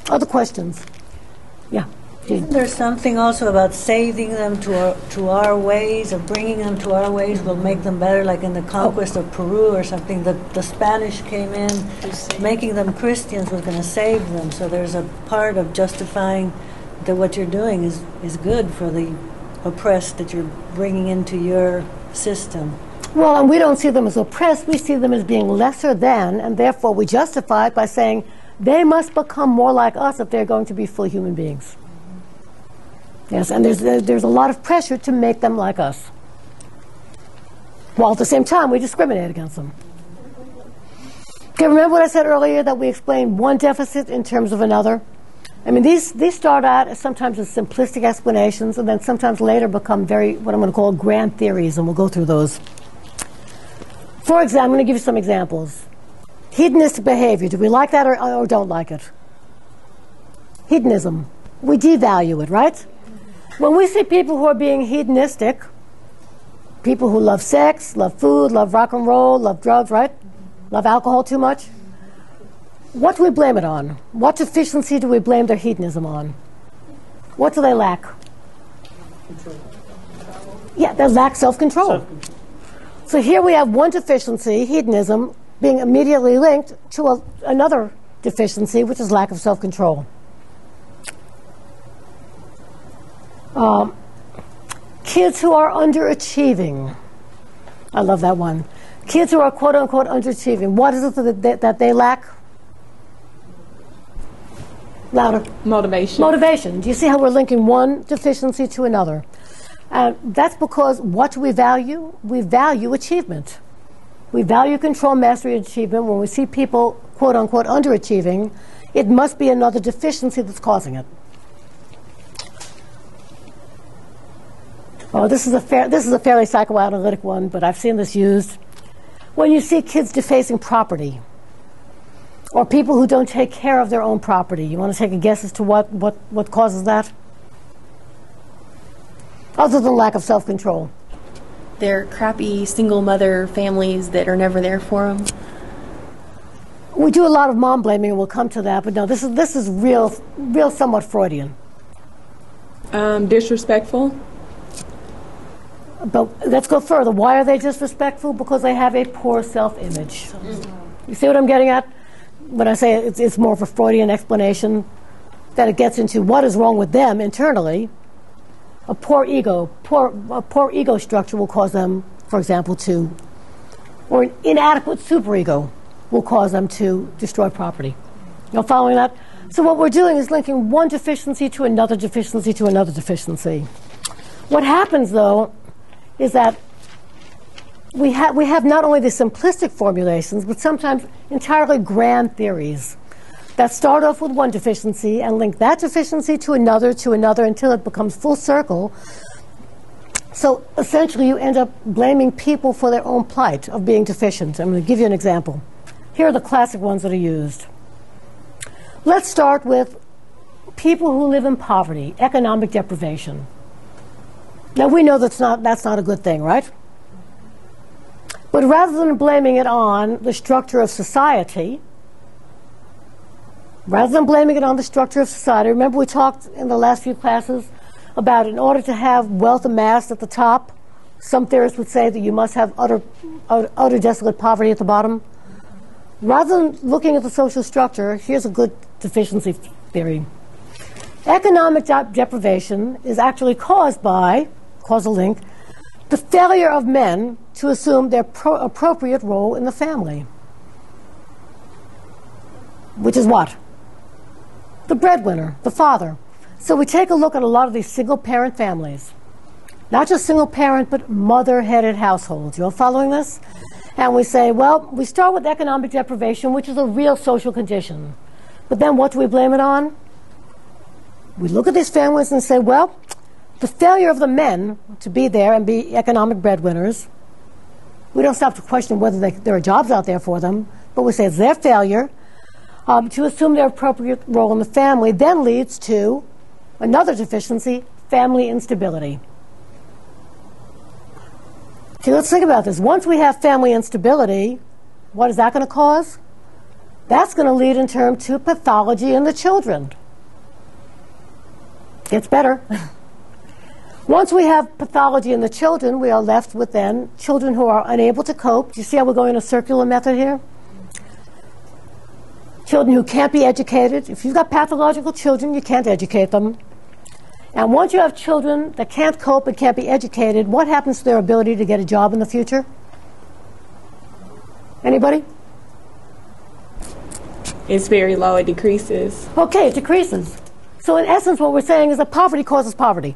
Other questions? Yeah. Isn't there something also about saving them to our ways, or bringing them to our ways will make them better, like in the conquest of Peru or something? The Spanish came in, making them Christians was going to save them. So there's a part of justifying that what you're doing is good for the oppressed that you're bringing into your system. Well, and we don't see them as oppressed. We see them as being lesser than, and therefore we justify it by saying they must become more like us if they're going to be full human beings. Yes, and there's a lot of pressure to make them like us, while at the same time we discriminate against them. Okay, remember what I said earlier, that we explain one deficit in terms of another? I mean, these start out as sometimes as simplistic explanations, and then sometimes later become very, what I'm going to call grand theories, and we'll go through those. For example, I'm going to give you some examples. Hedonistic behavior, do we like that or don't like it? Hedonism, we devalue it, right? When we see people who are being hedonistic, people who love sex, love food, love rock and roll, love drugs, right? Love alcohol too much, what do we blame it on? What deficiency do we blame their hedonism on? What do they lack? Control. Yeah, they lack self-control. So here we have one deficiency, hedonism, being immediately linked to another deficiency, which is lack of self-control. Kids who are underachieving. I love that one. Kids who are quote-unquote underachieving. What is it that they lack? Louder. Motivation. Motivation. Do you see how we're linking one deficiency to another? That's because what do we value? We value achievement. We value control, mastery, and achievement. When we see people quote-unquote underachieving, it must be another deficiency that's causing it. Oh, this is a fairly psychoanalytic one, but I've seen this used. When you see kids defacing property, or people who don't take care of their own property, you want to take a guess as to what causes that? Other than lack of self-control. They're crappy single mother families that are never there for them. We do a lot of mom blaming, and we'll come to that, but no, this is real somewhat Freudian. Disrespectful. But let's go further. Why are they disrespectful? Because they have a poor self-image. You see what I'm getting at? When I say it's more of a Freudian explanation, that it gets into what is wrong with them internally. A poor ego structure will cause them, for example, or an inadequate superego will cause them to destroy property. You know, following that? So what we're doing is linking one deficiency to another deficiency to another deficiency. What happens, though, is that we have not only the simplistic formulations, but sometimes entirely grand theories that start off with one deficiency and link that deficiency to another until it becomes full circle. So essentially you end up blaming people for their own plight of being deficient. I'm going to give you an example. Here are the classic ones that are used. Let's start with people who live in poverty, economic deprivation. Now we know that's not a good thing, right? But rather than blaming it on the structure of society, remember we talked in the last few classes about in order to have wealth amassed at the top, some theorists would say that you must have utter desolate poverty at the bottom. Rather than looking at the social structure, here's a good deficiency theory. Economic deprivation is actually caused by, causal link, the failure of men to assume their appropriate role in the family. Which is what? the breadwinner, the father. So we take a look at a lot of these single-parent families. Not just single-parent, but mother-headed households. You all following this? And we say, well, we start with economic deprivation, which is a real social condition. But then what do we blame it on? We look at these families and say, well, the failure of the men to be there and be economic breadwinners, we don't stop to question whether there are jobs out there for them, but we say it's their failure to assume their appropriate role in the family then leads to another deficiency, family instability. Okay, let's think about this. Once we have family instability, what is that going to cause? That's going to lead in turn to pathology in the children. Gets better. Once we have pathology in the children, we are left with then children who are unable to cope. Do you see how we're going in a circular method here? Children who can't be educated. If you've got pathological children, you can't educate them. And once you have children that can't cope and can't be educated, what happens to their ability to get a job in the future? Anybody? It's very low. It decreases. Okay, it decreases. So in essence, what we're saying is that poverty causes poverty.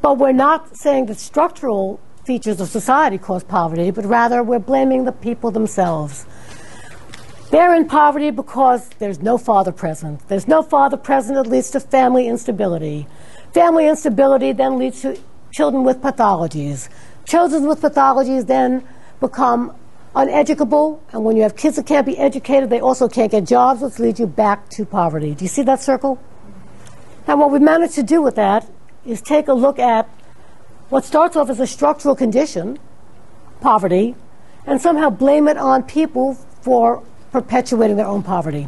But we're not saying that structural features of society cause poverty, but rather we're blaming the people themselves. They're in poverty because there's no father present. There's no father present that leads to family instability. Family instability then leads to children with pathologies. Children with pathologies then become uneducable, and when you have kids that can't be educated, they also can't get jobs, which leads you back to poverty. Do you see that circle? And what we've managed to do with that is take a look at what starts off as a structural condition, poverty, and somehow blame it on people for perpetuating their own poverty.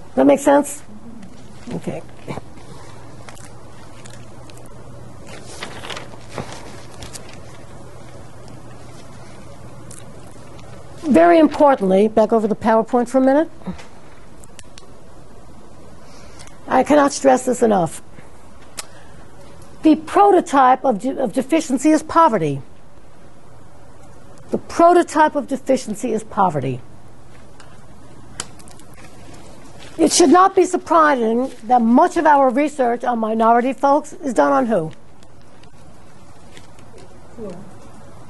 Does that make sense? Okay. Very importantly, back over the PowerPoint for a minute. I cannot stress this enough. The prototype of deficiency is poverty. The prototype of deficiency is poverty. It should not be surprising that much of our research on minority folks is done on who?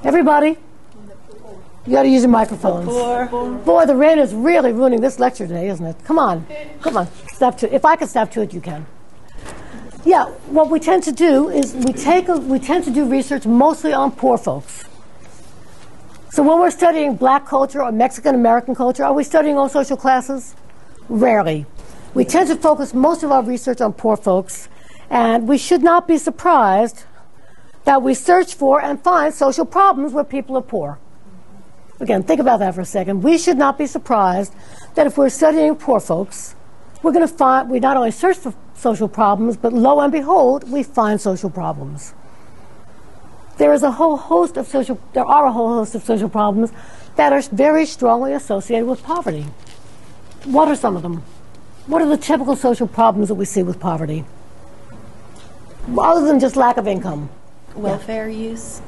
Everybody? You got to use your microphones. Boy, the rain is really ruining this lecture today, isn't it? Come on. Come on. Step to it. If I can step to it, you can. Yeah, what we tend to do is we tend to do research mostly on poor folks. So when we're studying black culture or Mexican American culture, are we studying all social classes? Rarely. We tend to focus most of our research on poor folks, and we should not be surprised that we search for and find social problems where people are poor. Again, think about that for a second. We should not be surprised that if we're studying poor folks, we're going to find, we not only search for social problems, but lo and behold, we find social problems. There are a whole host of social problems that are very strongly associated with poverty. What are some of them? What are the typical social problems that we see with poverty? Other than just lack of income. Welfare use.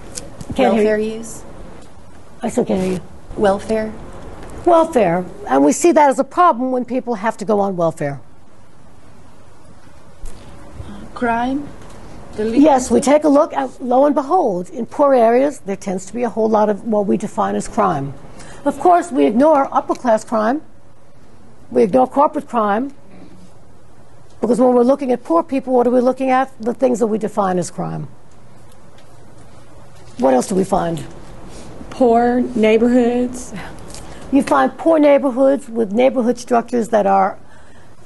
Welfare use. I still can't hear you. Welfare. Welfare. And we see that as a problem when people have to go on welfare. Crime. Yes, we take a look at, lo and behold, in poor areas, there tends to be a whole lot of what we define as crime. Of course, we ignore upper class crime. We ignore corporate crime. Because when we're looking at poor people, what are we looking at? The things that we define as crime. What else do we find? Poor neighborhoods. You find poor neighborhoods with neighborhood structures that are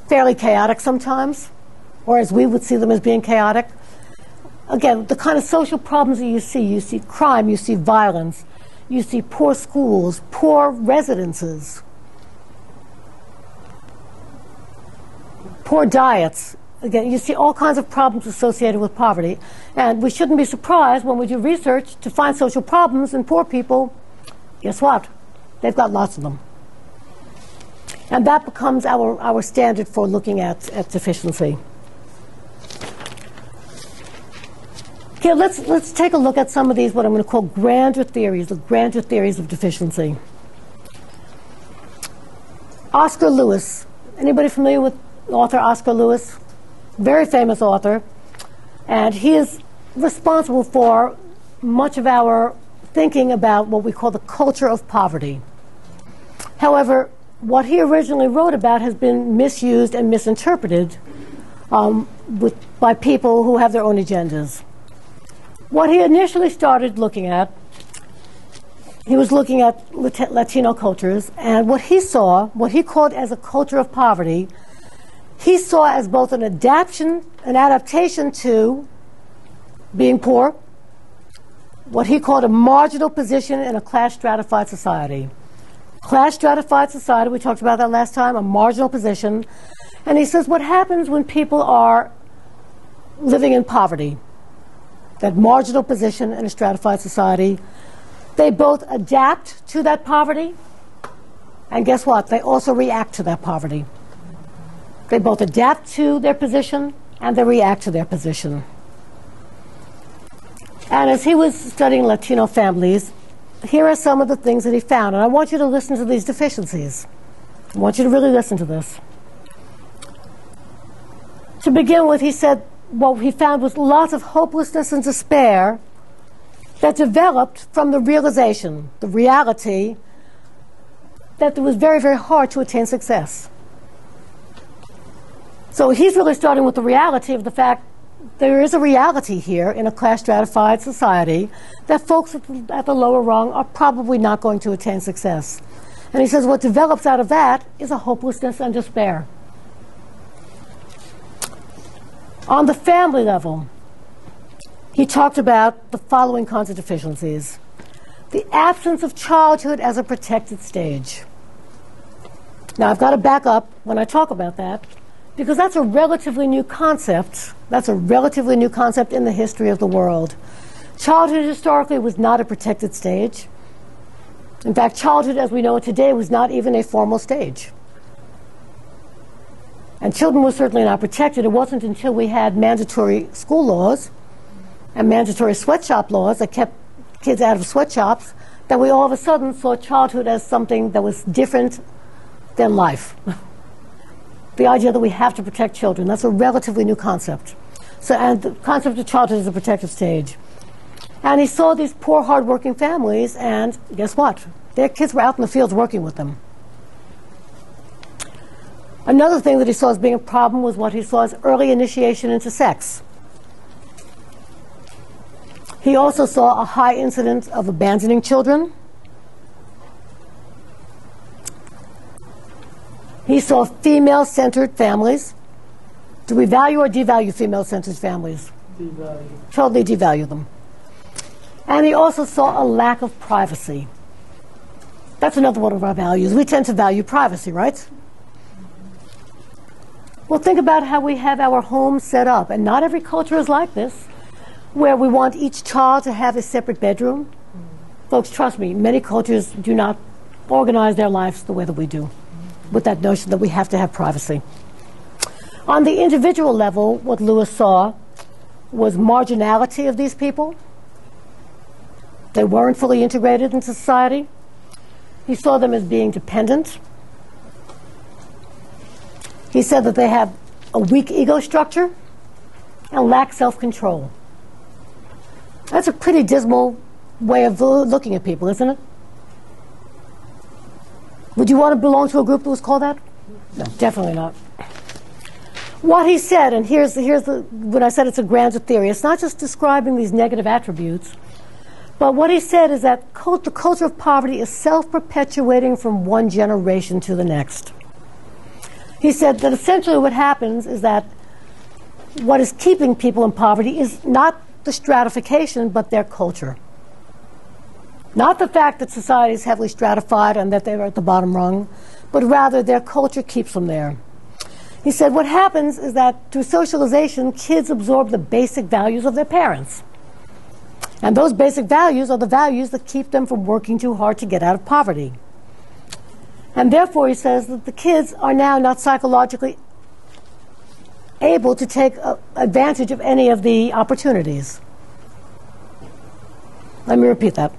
fairly chaotic sometimes, or as we would see them as being chaotic. Again, the kind of social problems that you see crime, you see violence, you see poor schools, poor residences, poor diets. Again, you see all kinds of problems associated with poverty. And we shouldn't be surprised when we do research to find social problems in poor people. Guess what? They've got lots of them. And that becomes our standard for looking at deficiency. Okay, let's take a look at some of these, what I'm going to call grander theories, the grander theories of deficiency. Oscar Lewis. Anybody familiar with author Oscar Lewis, very famous author, and he is responsible for much of our thinking about what we call the culture of poverty. However, what he originally wrote about has been misused and misinterpreted by people who have their own agendas. What he initially started looking at, he was looking at Latino cultures, and what he saw, what he called as a culture of poverty, he saw as both an adaptation to being poor, what he called a marginal position in a class-stratified society. Class-stratified society, we talked about that last time, a marginal position. And he says what happens when people are living in poverty, that marginal position in a stratified society, they both adapt to that poverty, and guess what? They also react to that poverty. They both adapt to their position and they react to their position. And as he was studying Latino families, here are some of the things that he found. And I want you to listen to these deficiencies. I want you to really listen to this. To begin with, he said what he found was lots of hopelessness and despair that developed from the realization, the reality, that it was very, very hard to attain success. So he's really starting with the reality of the fact there is a reality here in a class-stratified society that folks at the lower rung are probably not going to attain success. And he says what develops out of that is a hopelessness and despair. On the family level, he talked about the following kinds of deficiencies. The absence of childhood as a protected stage. Now, I've got to back up when I talk about that, because that's a relatively new concept. That's a relatively new concept in the history of the world. Childhood historically was not a protected stage. In fact, childhood as we know it today was not even a formal stage. And children were certainly not protected. It wasn't until we had mandatory school laws and mandatory sweatshop laws that kept kids out of sweatshops that we all of a sudden saw childhood as something that was different than life. The idea that we have to protect children, that's a relatively new concept. So, and the concept of childhood is a protective stage. And he saw these poor, hard-working families, and guess what? Their kids were out in the fields working with them. Another thing that he saw as being a problem was what he saw as early initiation into sex. He also saw a high incidence of abandoning children. He saw female-centered families. Do we value or devalue female-centered families? Devalue. Totally devalue them. And he also saw a lack of privacy. That's another one of our values. We tend to value privacy, right? Well, think about how we have our homes set up. And not every culture is like this, where we want each child to have a separate bedroom. Folks, trust me, many cultures do not organize their lives the way that we do, with that notion that we have to have privacy. On the individual level, what Lewis saw was marginality of these people. They weren't fully integrated into society. He saw them as being dependent. He said that they have a weak ego structure and lack self-control. That's a pretty dismal way of looking at people, isn't it? Would you want to belong to a group that was called that? No, definitely not. What he said, and here's when I said it's a grander theory, it's not just describing these negative attributes, but what he said is that the culture of poverty is self-perpetuating from one generation to the next. He said that essentially what happens is that what is keeping people in poverty is not the stratification, but their culture. Not the fact that society is heavily stratified and that they are at the bottom rung, but rather their culture keeps them there. He said what happens is that through socialization, kids absorb the basic values of their parents. And those basic values are the values that keep them from working too hard to get out of poverty. And therefore, he says that the kids are now not psychologically able to take advantage of any of the opportunities. Let me repeat that.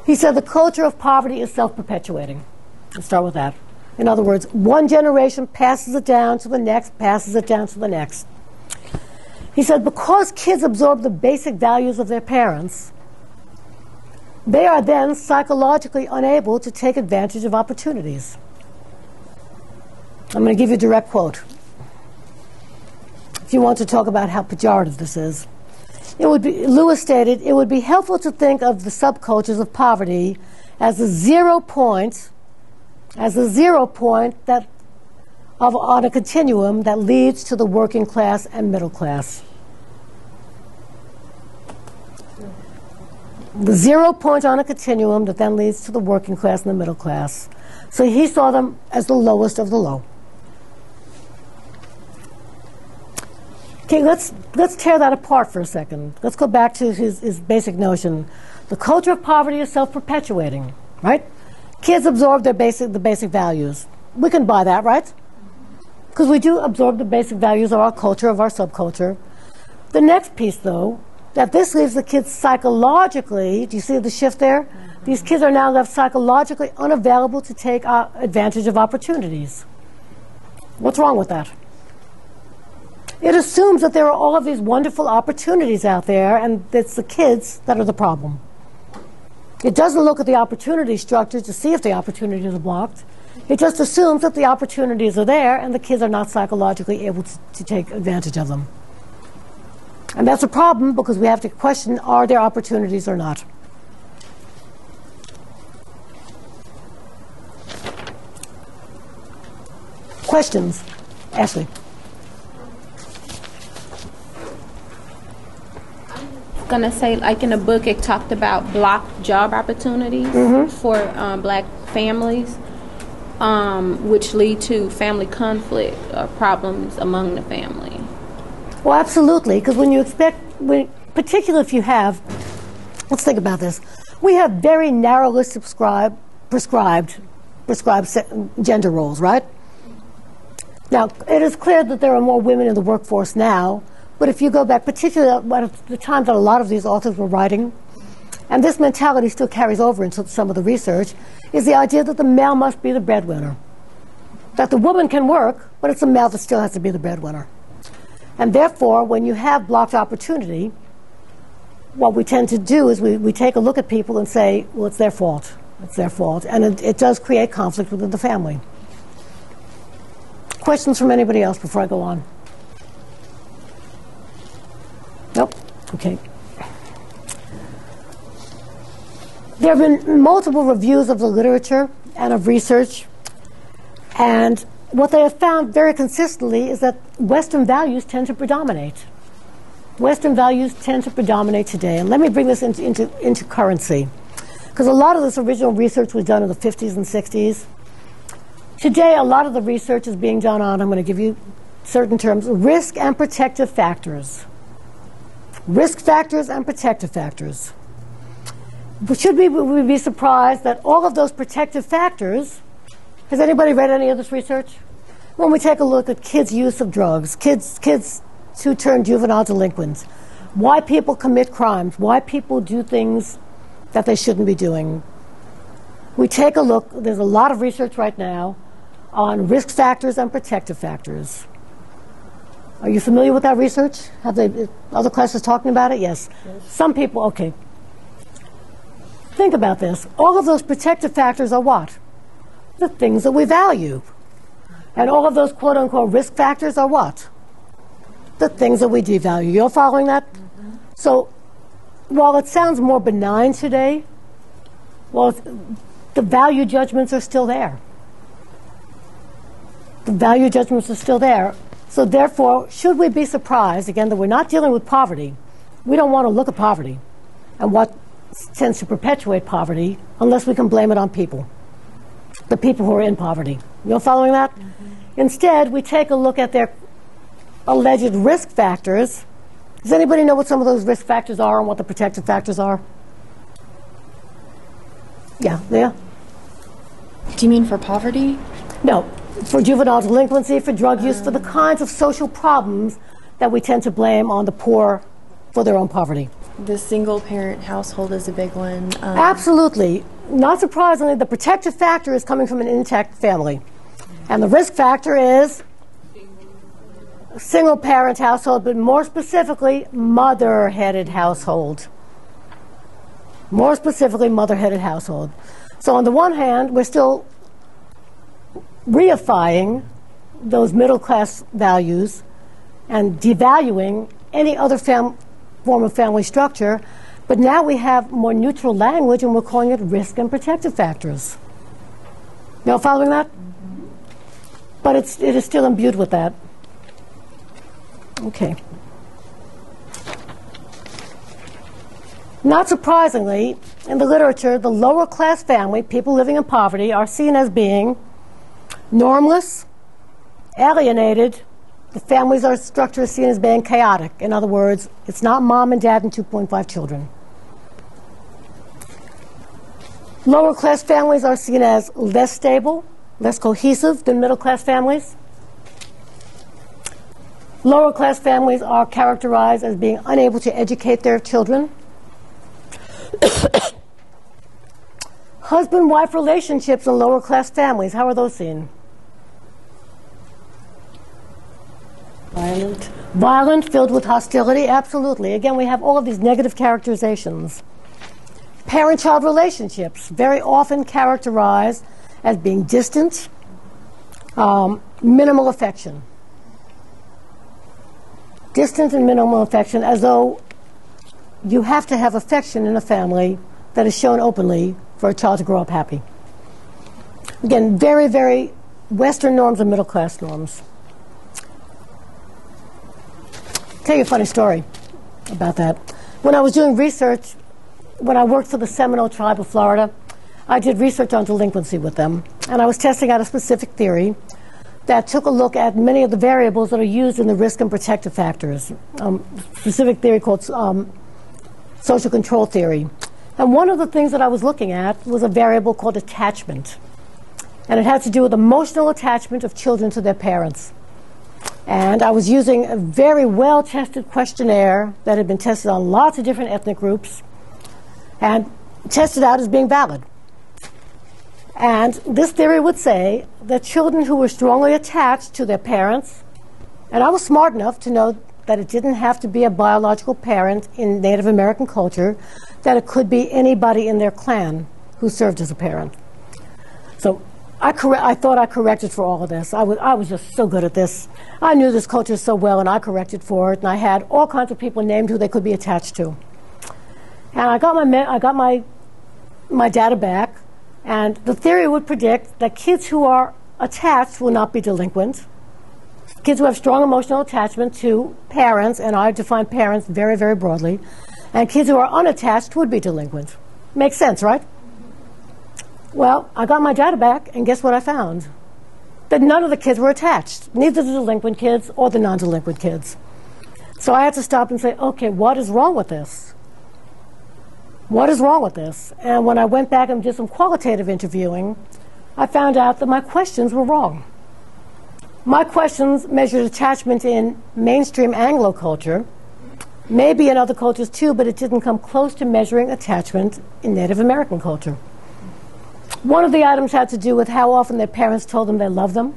He said the culture of poverty is self-perpetuating. Let's start with that. In other words, one generation passes it down to the next, passes it down to the next. He said, because kids absorb the basic values of their parents, they are then psychologically unable to take advantage of opportunities. I'm going to give you a direct quote. If you want to talk about how pejorative this is. Lewis stated, it would be helpful to think of the subcultures of poverty as a 0 point that on a continuum that leads to the working class and middle class. The 0 point on a continuum that then leads to the working class and the middle class. So he saw them as the lowest of the low. Okay, let's tear that apart for a second. Let's go back to his basic notion. The culture of poverty is self-perpetuating, right? Kids absorb the basic values. We can buy that, right? Because we do absorb the basic values of our culture, of our subculture. The next piece, though, that this leaves the kids psychologically, do you see the shift there? These kids are now left psychologically unavailable to take advantage of opportunities. What's wrong with that? It assumes that there are all of these wonderful opportunities out there, and it's the kids that are the problem. It doesn't look at the opportunity structure to see if the opportunities are blocked. It just assumes that the opportunities are there, and the kids are not psychologically able to take advantage of them. And that's a problem, because we have to question, are there opportunities or not? Questions? Ashley. Gonna say, like in a book, it talked about blocked job opportunities for black families, which lead to family conflict or problems among the family. Well, absolutely, because when you expect, particularly if you have, let's think about this. We have very narrowly prescribed gender roles, right? Now, it is clear that there are more women in the workforce now. But if you go back, particularly at the time that a lot of these authors were writing, and this mentality still carries over into some of the research, is the idea that the male must be the breadwinner. That the woman can work, but it's the male that still has to be the breadwinner. And therefore, when you have blocked opportunity, what we tend to do is we take a look at people and say, well, it's their fault. It's their fault. And it does create conflict within the family. Questions from anybody else before I go on? Nope. Okay. There have been multiple reviews of the literature and of research, and what they have found very consistently is that Western values tend to predominate. Western values tend to predominate today. And let me bring this into currency, because a lot of this original research was done in the 50s and 60s. Today, a lot of the research is being done on, I'm going to give you certain terms, risk and protective factors. Risk factors and protective factors. Should we be surprised that all of those protective factors, has anybody read any of this research? When we take a look at kids' use of drugs, kids who turn juvenile delinquents, why people commit crimes, why people do things that they shouldn't be doing. We take a look, there's a lot of research right now on risk factors and protective factors. Are you familiar with that research? Have they, other classes talking about it? Yes. Some people, okay. Think about this. All of those protective factors are what? The things that we value. And all of those quote-unquote risk factors are what? The things that we devalue. You're following that? So while it sounds more benign today, well, the value judgments are still there. The value judgments are still there. So therefore, should we be surprised, again, that we're not dealing with poverty? We don't want to look at poverty and what tends to perpetuate poverty unless we can blame it on people, the people who are in poverty. You're following that? Instead, we take a look at their alleged risk factors. Does anybody know what some of those risk factors are and what the protective factors are? Yeah, yeah. Do you mean for poverty? No, for juvenile delinquency, for drug use, for the kinds of social problems that we tend to blame on the poor for their own poverty. The single-parent household is a big one. Absolutely. Not surprisingly, the protective factor is coming from an intact family. And the risk factor is single parent household, but more specifically, mother-headed household. More specifically, mother-headed household. So on the one hand, we're still reifying those middle-class values and devaluing any other form of family structure, but now we have more neutral language and we're calling it risk and protective factors. You all following that? Mm-hmm. But it is still imbued with that. Okay. Not surprisingly, in the literature, the lower class family, people living in poverty, are seen as being normless, alienated. The families are structure is seen as being chaotic. In other words, it's not mom and dad and 2.5 children. Lower class families are seen as less stable, less cohesive than middle class families. Lower class families are characterized as being unable to educate their children. Husband-wife relationships in lower class families, how are those seen? Violent. Violent, filled with hostility, absolutely. Again, we have all of these negative characterizations. Parent-child relationships, very often characterized as being distant, minimal affection. Distant and minimal affection, as though you have to have affection in a family that is shown openly for a child to grow up happy. Again, very, very Western norms and middle-class norms. I'll tell you a funny story about that. When I was doing research, when I worked for the Seminole tribe of Florida, I did research on delinquency with them, and I was testing out a specific theory that took a look at many of the variables that are used in the risk and protective factors. Specific theory called social control theory. And one of the things that I was looking at was a variable called attachment. And it had to do with emotional attachment of children to their parents. And I was using a very well-tested questionnaire that had been tested on lots of different ethnic groups and tested out as being valid. And this theory would say that children who were strongly attached to their parents, and I was smart enough to know that it didn't have to be a biological parent in Native American culture, that it could be anybody in their clan who served as a parent. So I thought I corrected for all of this. I was just so good at this. I knew this culture so well, and I corrected for it, and I had all kinds of people named who they could be attached to. And I got my data back, and the theory would predict that kids who are attached will not be delinquent. Kids who have strong emotional attachment to parents, and I define parents very, very broadly, and kids who are unattached would be delinquent. Makes sense, right? Well, I got my data back, and guess what I found? That none of the kids were attached, neither the delinquent kids or the non-delinquent kids. So I had to stop and say, okay, what is wrong with this? What is wrong with this? And when I went back and did some qualitative interviewing, I found out that my questions were wrong. My questions measured attachment in mainstream Anglo culture, maybe in other cultures too, but it didn't come close to measuring attachment in Native American culture. One of the items had to do with how often their parents told them they loved them,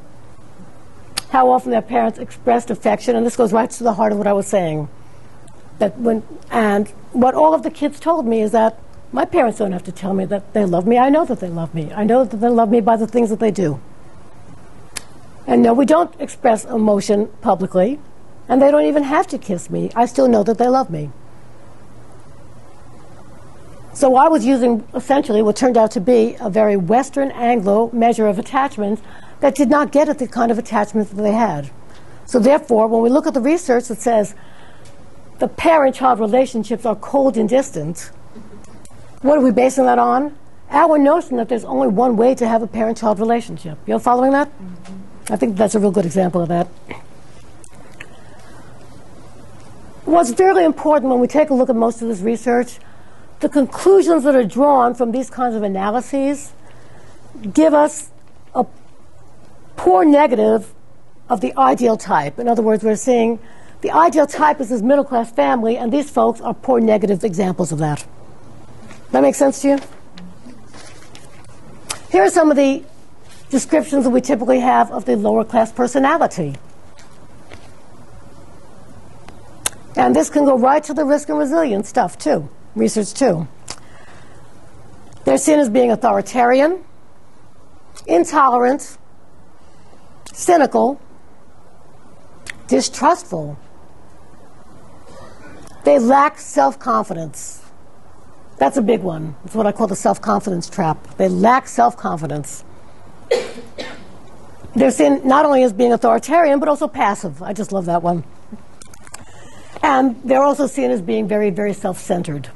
how often their parents expressed affection, and this goes right to the heart of what I was saying. And what all of the kids told me is that my parents don't have to tell me that they love me. I know that they love me. I know that they love me by the things that they do. And no, we don't express emotion publicly, and they don't even have to kiss me. I still know that they love me. So I was using essentially what turned out to be a very Western Anglo measure of attachment that did not get at the kind of attachment that they had. So therefore, when we look at the research that says the parent-child relationships are cold and distant, what are we basing that on? Our notion that there's only one way to have a parent-child relationship. You're following that? Mm-hmm. I think that's a real good example of that. What's very important when we take a look at most of this research, the conclusions that are drawn from these kinds of analyses give us a poor negative of the ideal type. In other words, we're seeing the ideal type is this middle-class family, and these folks are poor negative examples of that. That make sense to you? Here are some of the descriptions that we typically have of the lower class personality. And this can go right to the risk and resilience stuff too, research too. They're seen as being authoritarian, intolerant, cynical, distrustful. They lack self-confidence. That's a big one. It's what I call the self-confidence trap. They lack self-confidence. They're seen not only as being authoritarian, but also passive. I just love that one. And they're also seen as being very, very self-centered.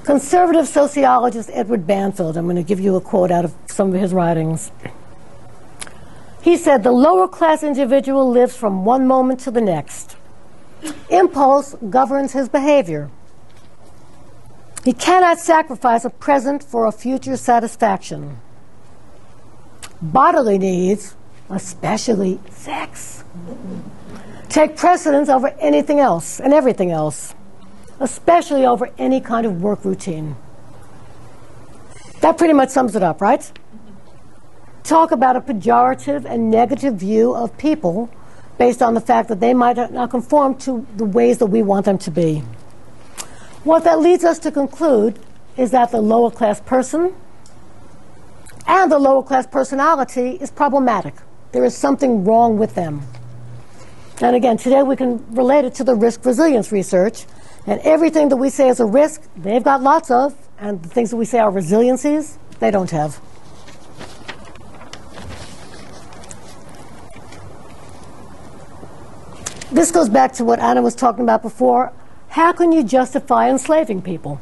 Conservative sociologist Edward Banfield, I'm going to give you a quote out of some of his writings. He said, "The lower class individual lives from one moment to the next. Impulse governs his behavior. He cannot sacrifice a present for a future satisfaction. Bodily needs, especially sex, take precedence over anything else and everything else, especially over any kind of work routine." That pretty much sums it up, right? Talk about a pejorative and negative view of people based on the fact that they might not conform to the ways that we want them to be. What that leads us to conclude is that the lower class person and the lower class personality is problematic. There is something wrong with them. And again, today we can relate it to the risk resilience research. And everything that we say is a risk, they've got lots of. And the things that we say are resiliencies, they don't have. This goes back to what Anna was talking about before. How can you justify enslaving people?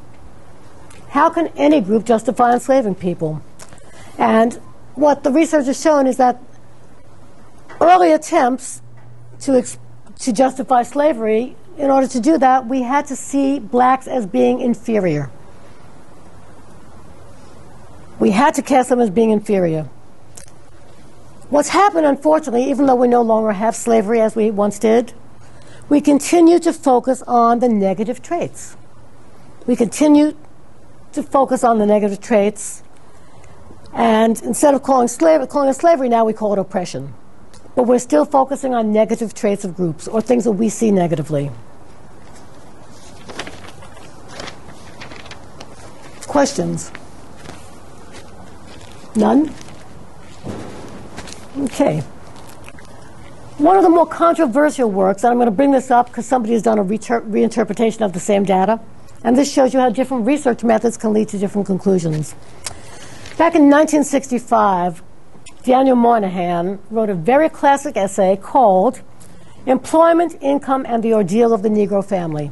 How can any group justify enslaving people? And what the research has shown is that early attempts to justify slavery, in order to do that, we had to see blacks as being inferior. We had to cast them as being inferior. What's happened, unfortunately, even though we no longer have slavery as we once did, we continue to focus on the negative traits. We continue to focus on the negative traits, and instead of calling it slavery now, we call it oppression. But we're still focusing on negative traits of groups or things that we see negatively. Questions? None? Okay. One of the more controversial works, and I'm going to bring this up because somebody has done a reinterpretation of the same data, and this shows you how different research methods can lead to different conclusions. Back in 1965, Daniel Moynihan wrote a very classic essay called Employment, Income, and the Ordeal of the Negro Family.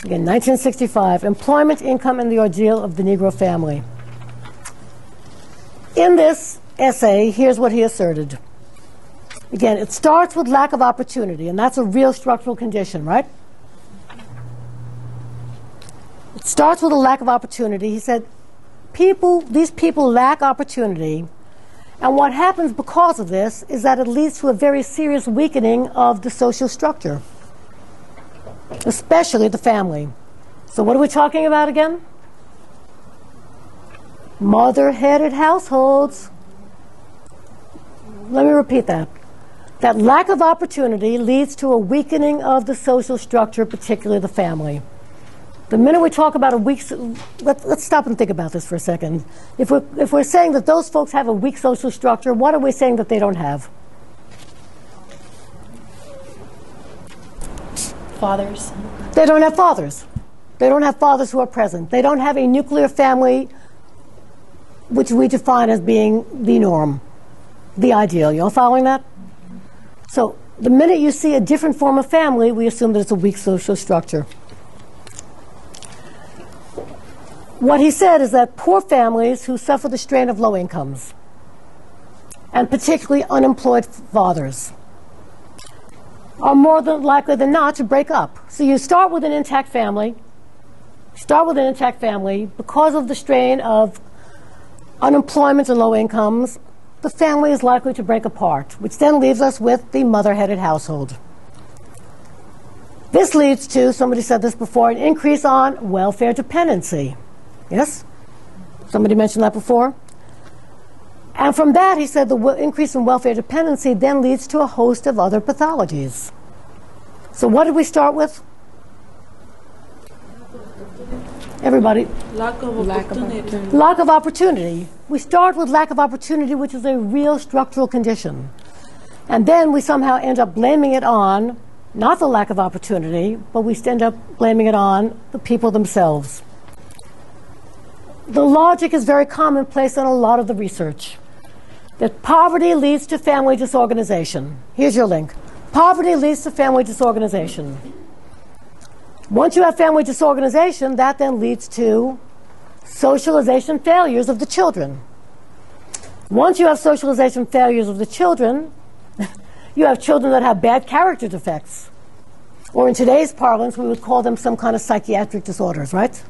Again, 1965, Employment, Income, and the Ordeal of the Negro Family. In this essay, here's what he asserted. Again, it starts with lack of opportunity, and that's a real structural condition, right? It starts with a lack of opportunity. He said, these people lack opportunity, and what happens because of this is that it leads to a very serious weakening of the social structure, especially the family. So what are we talking about again? Mother-headed households. Let me repeat that. That lack of opportunity leads to a weakening of the social structure, particularly the family. The minute we talk about a weak, let's stop and think about this for a second. If we're saying that those folks have a weak social structure, what are we saying that they don't have? Fathers. They don't have fathers. They don't have fathers who are present. They don't have a nuclear family, which we define as being the norm, the ideal. You all following that? So the minute you see a different form of family, we assume that it's a weak social structure. What he said is that poor families who suffer the strain of low incomes, and particularly unemployed fathers, are more than likely than not to break up. So you start with an intact family, because of the strain of unemployment and low incomes, the family is likely to break apart, which then leaves us with the mother-headed household. This leads to, somebody said this before, an increase on welfare dependency. Yes? Somebody mentioned that before. And from that, he said the increase in welfare dependency then leads to a host of other pathologies. So what did we start with? Everybody. Lack of opportunity. Lack of opportunity. We start with lack of opportunity, which is a real structural condition. And then we somehow end up blaming it on, not the lack of opportunity, but we end up blaming it on the people themselves. The logic is very commonplace in a lot of the research, that poverty leads to family disorganization. Here's your link. Poverty leads to family disorganization. Once you have family disorganization, that then leads to socialization failures of the children. Once you have socialization failures of the children, you have children that have bad character defects. Or in today's parlance, we would call them some kind of psychiatric disorders, right?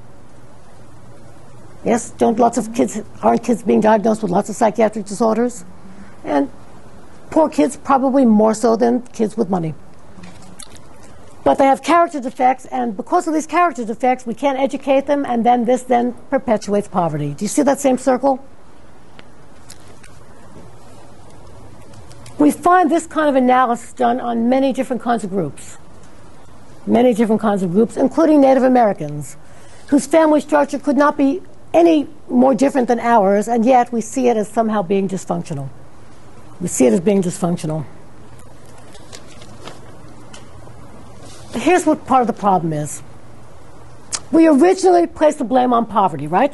Yes, aren't kids being diagnosed with lots of psychiatric disorders? And poor kids probably more so than kids with money. But they have character defects, and because of these character defects, we can't educate them, and then this then perpetuates poverty. Do you see that same circle? We find this kind of analysis done on many different kinds of groups. Many different kinds of groups, including Native Americans, whose family structure could not be any more different than ours, and yet we see it as somehow being dysfunctional. We see it as being dysfunctional. Here's what part of the problem is. We originally placed the blame on poverty, right?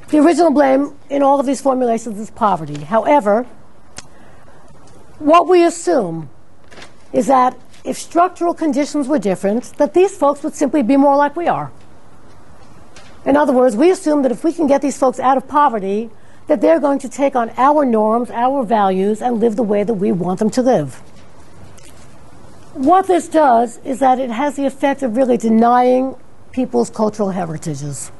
The original blame in all of these formulations is poverty. However, what we assume is that if structural conditions were different, that these folks would simply be more like we are. In other words, we assume that if we can get these folks out of poverty, that they're going to take on our norms, our values, and live the way that we want them to live. What this does is that it has the effect of really denying people's cultural heritages.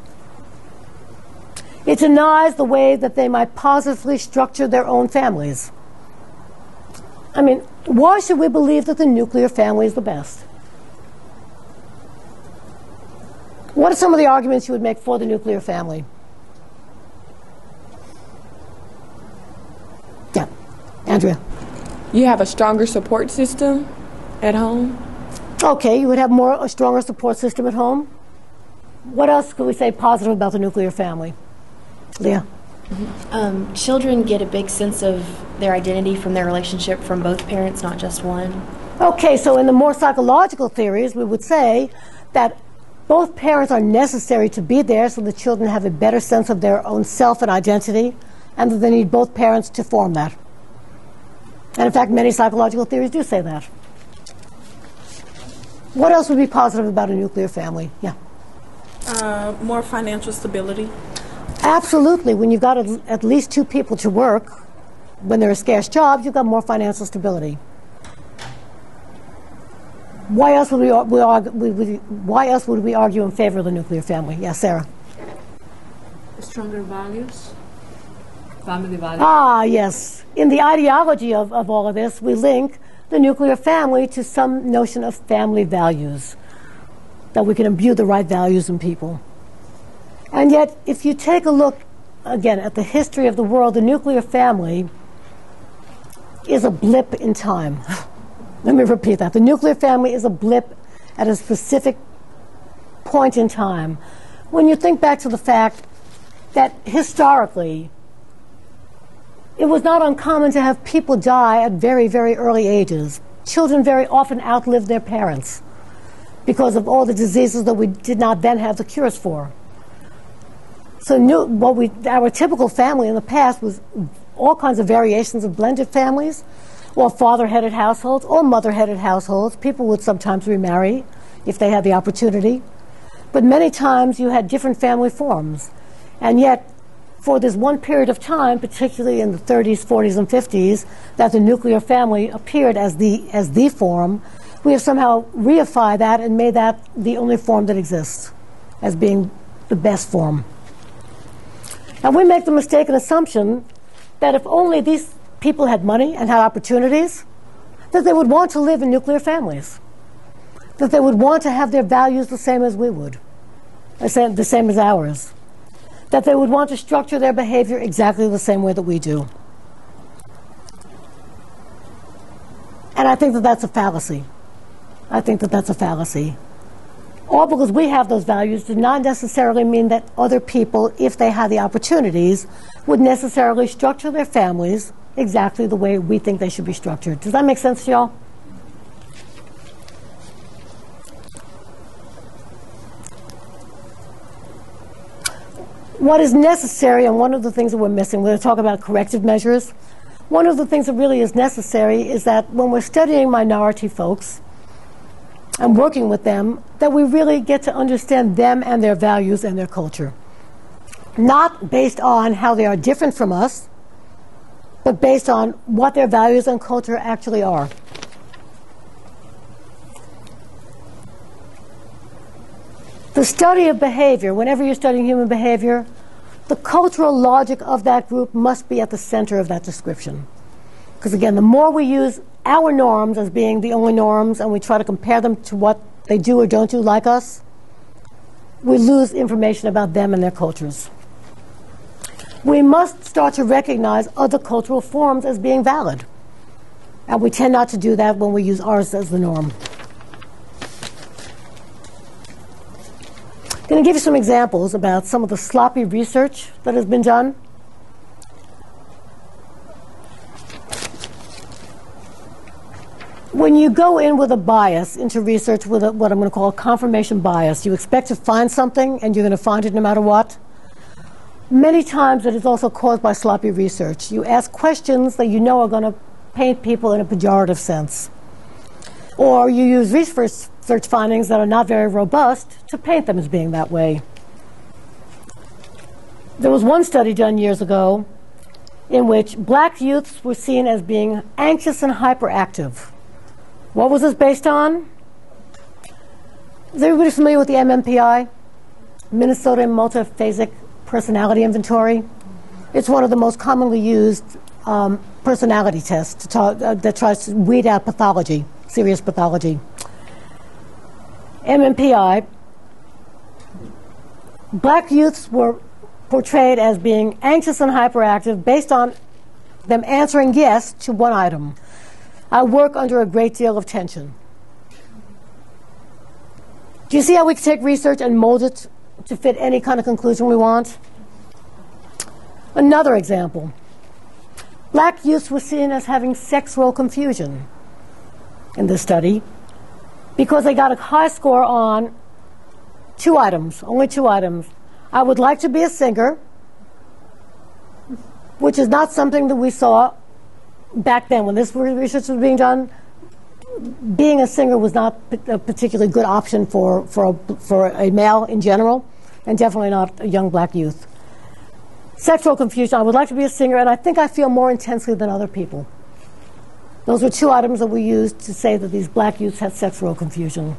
It denies the way that they might positively structure their own families. I mean, why should we believe that the nuclear family is the best? What are some of the arguments you would make for the nuclear family? Yeah, Andrea. You have a stronger support system at home. Okay, you would have a stronger support system at home. What else could we say positive about the nuclear family? Leah? Children get a big sense of their identity from their relationship from both parents, not just one. Okay, so in the more psychological theories, we would say that both parents are necessary to be there so the children have a better sense of their own self and identity, and that they need both parents to form that. And in fact, many psychological theories do say that. What else would be positive about a nuclear family? Yeah. More financial stability. Absolutely. When you've got at least two people to work, when there are scarce jobs, you've got more financial stability. Why else would we argue in favor of the nuclear family? Yeah, Sarah. Stronger values. Family values. Ah, yes. In the ideology of all of this, we link the nuclear family to some notion of family values, that we can imbue the right values in people. And yet, if you take a look, again, at the history of the world, the nuclear family is a blip in time. Let me repeat that. The nuclear family is a blip at a specific point in time. When you think back to the fact that historically, it was not uncommon to have people die at very, very early ages. Children very often outlived their parents because of all the diseases that we did not then have the cures for. So our typical family in the past was all kinds of variations of blended families, or father-headed households, or mother-headed households. People would sometimes remarry if they had the opportunity. But many times you had different family forms. And yet, for this one period of time, particularly in the 30s, 40s, and 50s, that the nuclear family appeared as the form, we have somehow reified that and made that the only form that exists as being the best form. And we make the mistaken assumption that if only these people had money and had opportunities, that they would want to live in nuclear families, that they would want to have their values the same as we would, the same as ours. that they would want to structure their behavior exactly the same way that we do. And I think that that's a fallacy. I think that that's a fallacy. All because we have those values does not necessarily mean that other people, if they had the opportunities, would necessarily structure their families exactly the way we think they should be structured. Does that make sense to y'all? What is necessary, and one of the things that we're missing, we're going to talk about corrective measures. One of the things that really is necessary is that when we're studying minority folks and working with them, that we really get to understand them and their values and their culture. Not based on how they are different from us, but based on what their values and culture actually are. The study of behavior, whenever you're studying human behavior, the cultural logic of that group must be at the center of that description. Because again, the more we use our norms as being the only norms and we try to compare them to what they do or don't do like us, we lose information about them and their cultures. We must start to recognize other cultural forms as being valid. And we tend not to do that when we use ours as the norm. I'm going to give you some examples about some of the sloppy research that has been done. When you go in with a bias into research with what I'm going to call a confirmation bias, you expect to find something and you're going to find it no matter what. Many times it is also caused by sloppy research. You ask questions that you know are going to paint people in a pejorative sense. Or you use research findings that are not very robust to paint them as being that way. There was one study done years ago in which black youths were seen as being anxious and hyperactive. What was this based on? Is everybody familiar with the MMPI? Minnesota Multiphasic Personality Inventory? It's one of the most commonly used personality tests that tries to weed out pathology, serious pathology. MMPI, black youths were portrayed as being anxious and hyperactive based on them answering yes to one item. I work under a great deal of tension. Do you see how we can take research and mold it to fit any kind of conclusion we want? Another example. Black youths were seen as having sex role confusion in this study because they got a high score on two items, only two items. I would like to be a singer, which is not something that we saw back then when this research was being done. Being a singer was not a particularly good option for a male in general, and definitely not a young black youth. Sexual confusion, I would like to be a singer, and I think I feel more intensely than other people. Those were two items that we used to say that these black youths had sexual confusion.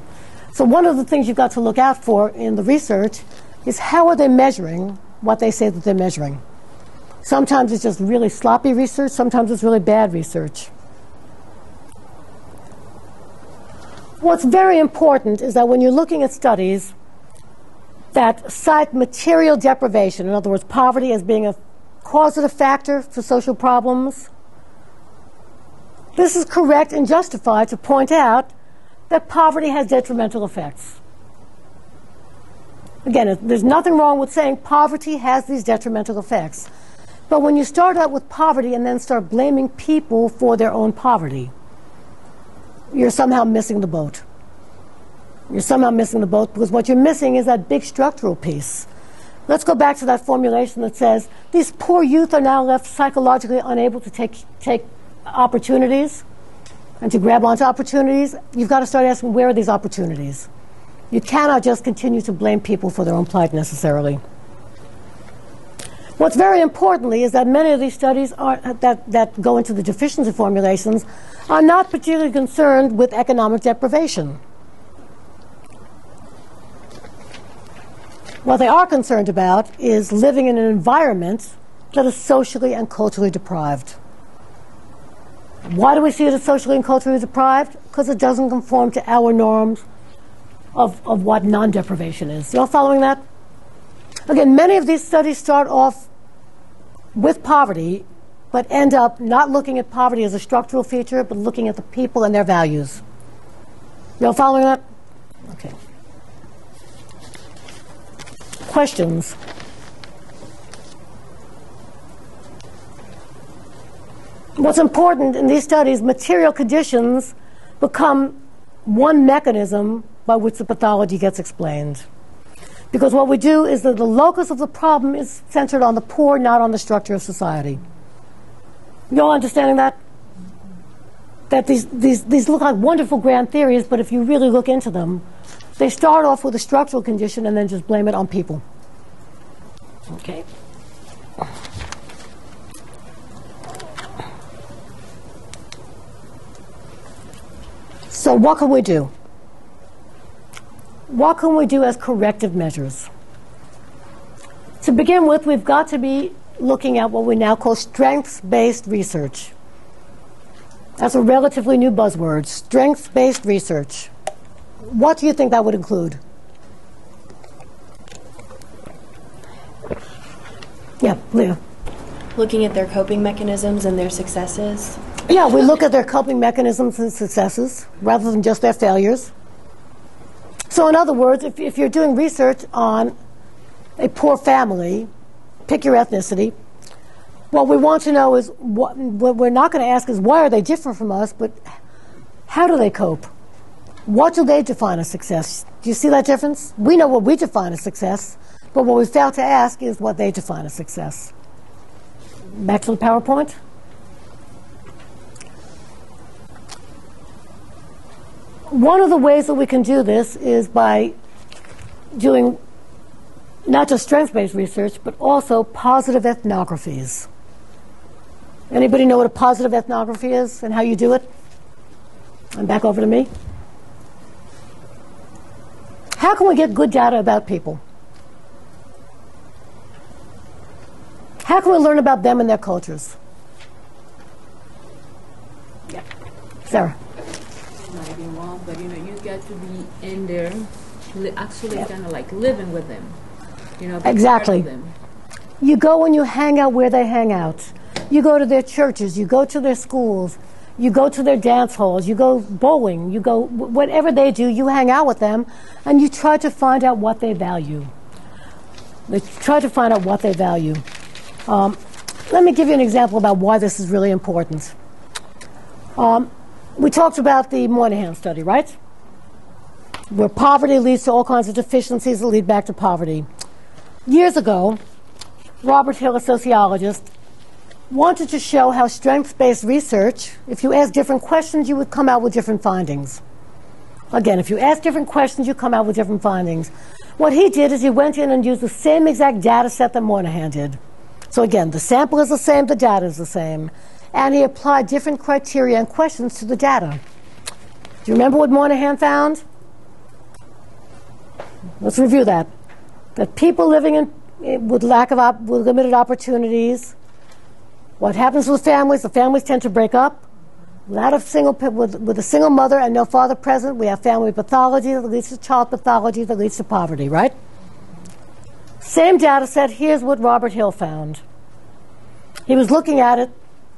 So one of the things you've got to look out for in the research is how are they measuring what they say that they're measuring. Sometimes it's just really sloppy research, sometimes it's really bad research. What's very important is that when you're looking at studies that cite material deprivation, in other words, poverty as being a causative factor for social problems, this is correct and justified to point out that poverty has detrimental effects. Again, there's nothing wrong with saying poverty has these detrimental effects. But when you start out with poverty and then start blaming people for their own poverty, you're somehow missing the boat. You're somehow missing the boat because what you're missing is that big structural piece. Let's go back to that formulation that says these poor youth are now left psychologically unable to take opportunities and to grab onto opportunities. You've got to start asking, where are these opportunities? You cannot just continue to blame people for their own plight necessarily. What's very importantly is that many of these studies that go into the deficiency formulations are not particularly concerned with economic deprivation. What they are concerned about is living in an environment that is socially and culturally deprived. Why do we see it as socially and culturally deprived? Because it doesn't conform to our norms of what non-deprivation is. You all following that? Again, many of these studies start off with poverty, but end up not looking at poverty as a structural feature, but looking at the people and their values. You all following that? Okay. Questions? What's important in these studies, material conditions become one mechanism by which the pathology gets explained. Because what we do is that the locus of the problem is centered on the poor, not on the structure of society. You all understanding that? That these look like wonderful grand theories, but if you really look into them, they start off with a structural condition and then just blame it on people. Okay. So what can we do? What can we do as corrective measures? To begin with, we've got to be looking at what we now call strengths-based research. That's a relatively new buzzword, strengths-based research. What do you think that would include? Yeah, Leah. Looking at their coping mechanisms and their successes. Yeah, we look at their coping mechanisms and successes rather than just their failures. So in other words, if you're doing research on a poor family, pick your ethnicity, what we want to know is, what we're not going to ask is why are they different from us, but how do they cope? What do they define as success? Do you see that difference? We know what we define as success, but what we fail to ask is what they define as success. Back to the PowerPoint. One of the ways that we can do this is by doing not just strengths-based research, but also positive ethnographies. Anybody know what a positive ethnography is and how you do it? And back over to me. How can we get good data about people? How can we learn about them and their cultures? Yeah. Sarah. Might be wrong, but you get to be in there, actually kind of like living with them. Exactly. Them. You go and you hang out where they hang out. You go to their churches, you go to their schools, you go to their dance halls, you go bowling, you go whatever they do, you hang out with them, and you try to find out what they value. Try to find out what they value. Let me give you an example about why this is really important. We talked about the Moynihan study, right? Where poverty leads to all kinds of deficiencies that lead back to poverty. Years ago, Robert Hill, a sociologist, wanted to show how strengths-based research, if you ask different questions, you would come out with different findings. Again, if you ask different questions, you come out with different findings. What he did is he went in and used the same exact data set that Moynihan did. So again, the sample is the same, the data is the same. And he applied different criteria and questions to the data. Do you remember what Moynihan found? Let's review that. That people living with limited opportunities. What happens with families? The families tend to break up. With a single mother and no father present, we have family pathology that leads to child pathology that leads to poverty, right? Same data set. Here's what Robert Hill found. He was looking at it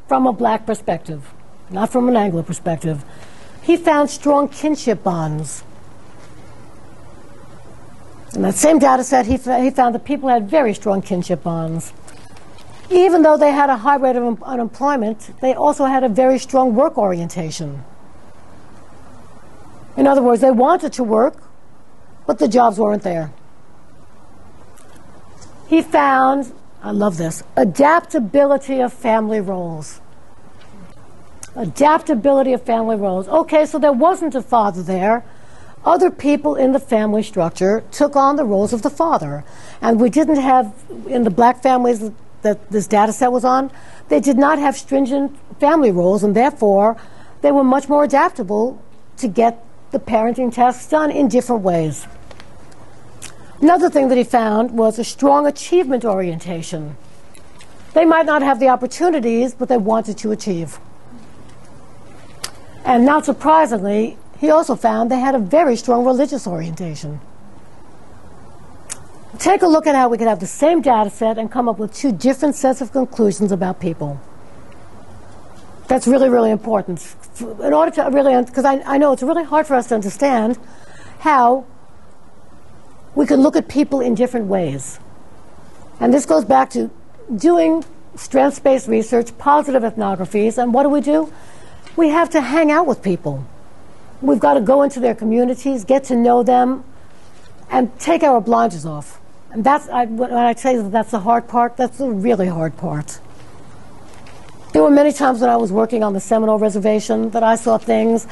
from a black perspective, not from an Anglo perspective. He found strong kinship bonds. In that same data set, he found that people had very strong kinship bonds. Even though they had a high rate of unemployment, they also had a very strong work orientation. In other words, they wanted to work, but the jobs weren't there. He found, I love this, adaptability of family roles. Adaptability of family roles. Okay, so there wasn't a father there. Other people in the family structure took on the roles of the father. And we didn't have, in the black families that this data set was on, they did not have stringent family roles, and therefore they were much more adaptable to get the parenting tasks done in different ways. Another thing that he found was a strong achievement orientation. They might not have the opportunities, but they wanted to achieve. And not surprisingly, he also found they had a very strong religious orientation. take a look at how we could have the same data set and come up with two different sets of conclusions about people. That's really, really important. In order to really, because I know it's really hard for us to understand how we can look at people in different ways. And this goes back to doing strengths-based research, positive ethnographies, and what do? We have to hang out with people. We've got to go into their communities, get to know them, and take our blinders off. And that's, when I say that that's the hard part, that's the really hard part. There were many times when I was working on the Seminole Reservation that I saw things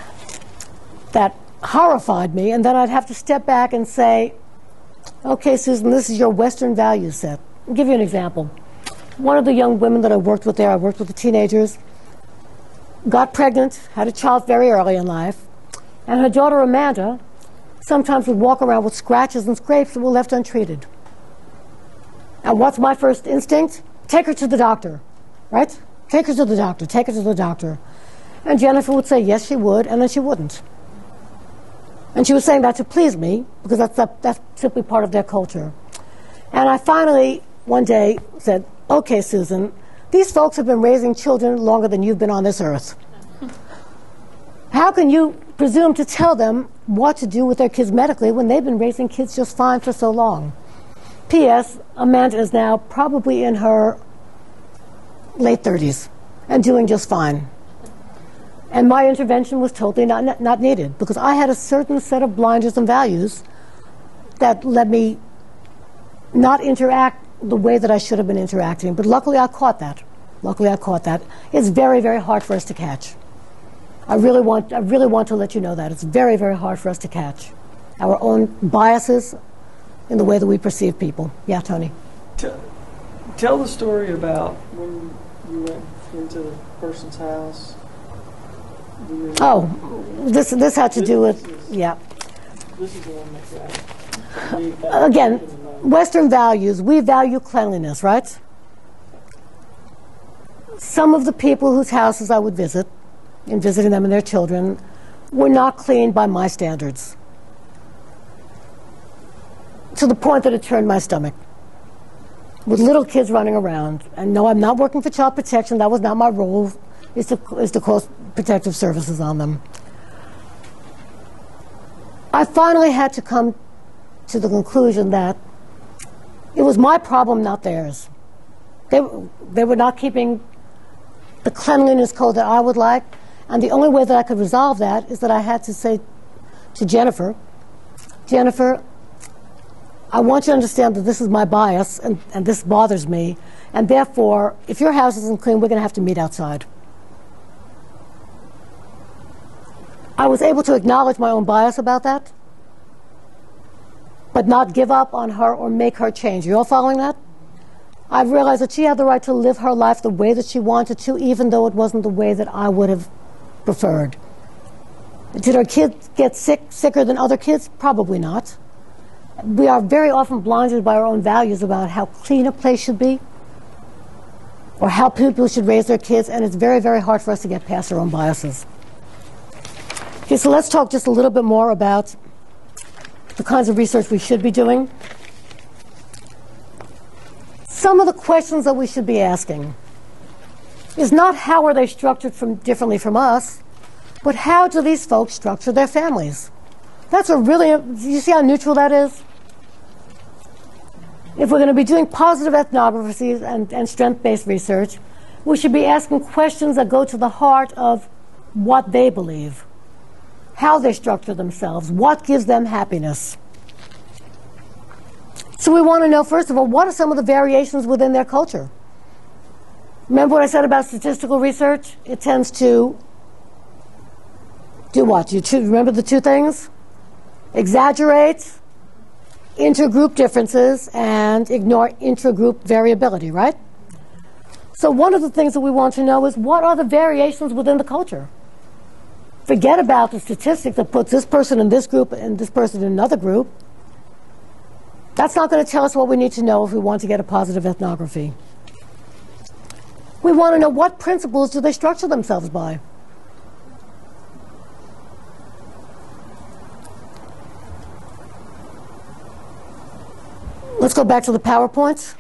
that horrified me, and then I'd have to step back and say, okay, Susan, this is your Western value set. I'll give you an example. One of the young women that I worked with there, I worked with the teenagers, got pregnant, had a child very early in life, and her daughter Amanda sometimes would walk around with scratches and scrapes that were left untreated. And what's my first instinct? Take her to the doctor, right? Take her to the doctor, take her to the doctor. And Jennifer would say yes, she would, and then she wouldn't. And she was saying that to please me, because that's simply part of their culture. And I finally, one day, said, okay, Susan, these folks have been raising children longer than you've been on this earth. How can you presume to tell them what to do with their kids medically when they've been raising kids just fine for so long? P.S. Amanda is now probably in her late 30s and doing just fine. And my intervention was totally not needed, because I had a certain set of blinders and values that led me not interact the way that I should have been interacting. But luckily I caught that. Luckily I caught that. It's very, very hard for us to catch. I really want to let you know that. It's very, very hard for us to catch our own biases in the way that we perceive people. Yeah, Tony? Tell the story about when you went into the person's house. Oh, this had to do with, yeah. This is the one that again, Western values, we value cleanliness, right? Some of the people whose houses I would visit, in visiting them and their children, were not clean by my standards, to the point that it turned my stomach, with little kids running around. And no, I'm not working for child protection. That was not my role, is to call protective services on them. I finally had to come to the conclusion that it was my problem, not theirs. They were not keeping the cleanliness code that I would like, and the only way that I could resolve that is that I had to say to Jennifer, Jennifer, I want you to understand that this is my bias, and this bothers me, and therefore, if your house isn't clean, we're going to have to meet outside. I was able to acknowledge my own bias about that, but not give up on her or make her change. You all following that? I realized that she had the right to live her life the way that she wanted to, even though it wasn't the way that I would have preferred. Did her kids get sicker than other kids? Probably not. We are very often blinded by our own values about how clean a place should be, or how people should raise their kids, and it's very, very hard for us to get past our own biases. Okay, so let's talk just a little bit more about the kinds of research we should be doing. Some of the questions that we should be asking is not how are they structured differently from us, but how do these folks structure their families? That's a really, you see how neutral that is? If we're going to be doing positive ethnographies and strength-based research, we should be asking questions that go to the heart of what they believe, how they structure themselves, what gives them happiness. So we want to know, first of all, what are some of the variations within their culture? Remember what I said about statistical research? It tends to do what? Remember the two things? Exaggerate intergroup differences and ignore intragroup variability, right? So one of the things that we want to know is what are the variations within the culture? Forget about the statistic that puts this person in this group and this person in another group. That's not going to tell us what we need to know if we want to get a positive ethnography. We want to know what principles do they structure themselves by. Let's go back to the PowerPoints.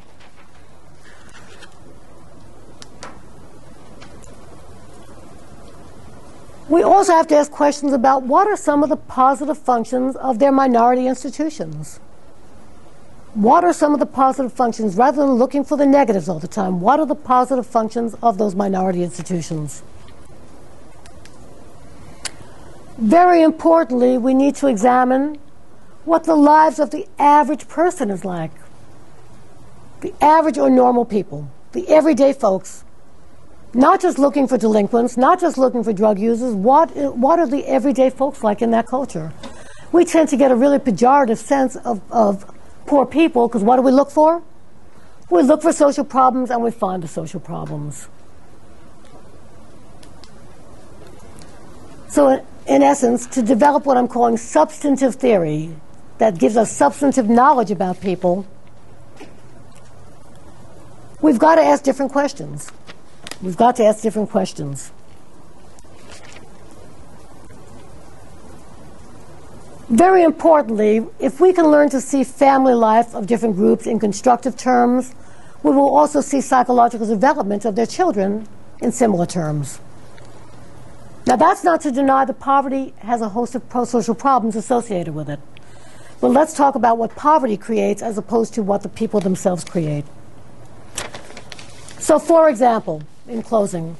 We also have to ask questions about what are some of the positive functions of their minority institutions. What are some of the positive functions, rather than looking for the negatives all the time? What are the positive functions of those minority institutions? Very importantly, we need to examine what the lives of the average person is like. The average or normal people, the everyday folks. Not just looking for delinquents, not just looking for drug users. What are the everyday folks like in that culture? We tend to get a really pejorative sense of poor people, because what do we look for? We look for social problems, and we find the social problems. So in essence, to develop what I'm calling substantive theory that gives us substantive knowledge about people, we've got to ask different questions. We've got to ask different questions. Very importantly, if we can learn to see family life of different groups in constructive terms, we will also see psychological development of their children in similar terms. Now, that's not to deny that poverty has a host of pro-social problems associated with it. But let's talk about what poverty creates as opposed to what the people themselves create. So, for example, in closing,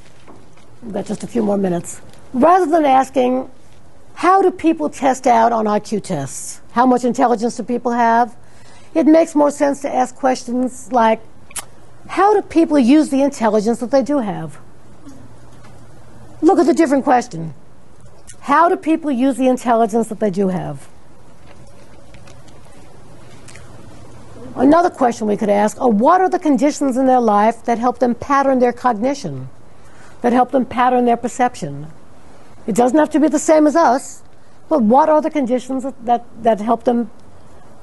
we've got just a few more minutes. Rather than asking, how do people test out on IQ tests? How much intelligence do people have? It makes more sense to ask questions like, how do people use the intelligence that they do have? Look at the different question. How do people use the intelligence that they do have? Another question we could ask are, what are the conditions in their life that help them pattern their cognition, that help them pattern their perception? It doesn't have to be the same as us, but what are the conditions that help them,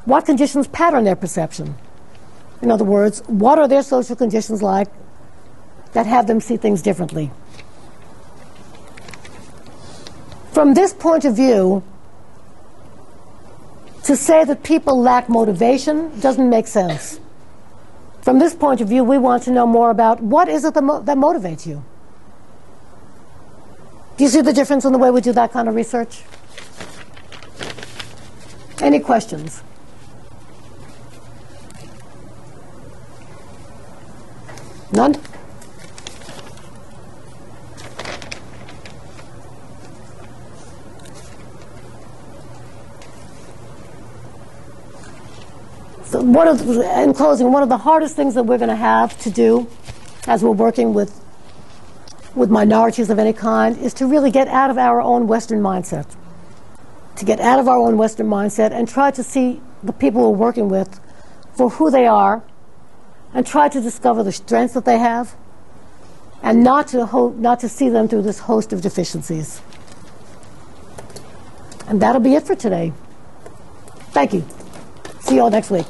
what conditions pattern their perception? In other words, what are their social conditions like that have them see things differently? From this point of view, to say that people lack motivation doesn't make sense. From this point of view, we want to know more about what is it that motivates you. Do you see the difference in the way we do that kind of research? Any questions? None? So in closing, one of the hardest things that we're going to have to do as we're working with minorities of any kind is to really get out of our own Western mindset. To get out of our own Western mindset and try to see the people we're working with for who they are, and try to discover the strengths that they have, and not to see them through this host of deficiencies. And that'll be it for today. Thank you. See you all next week.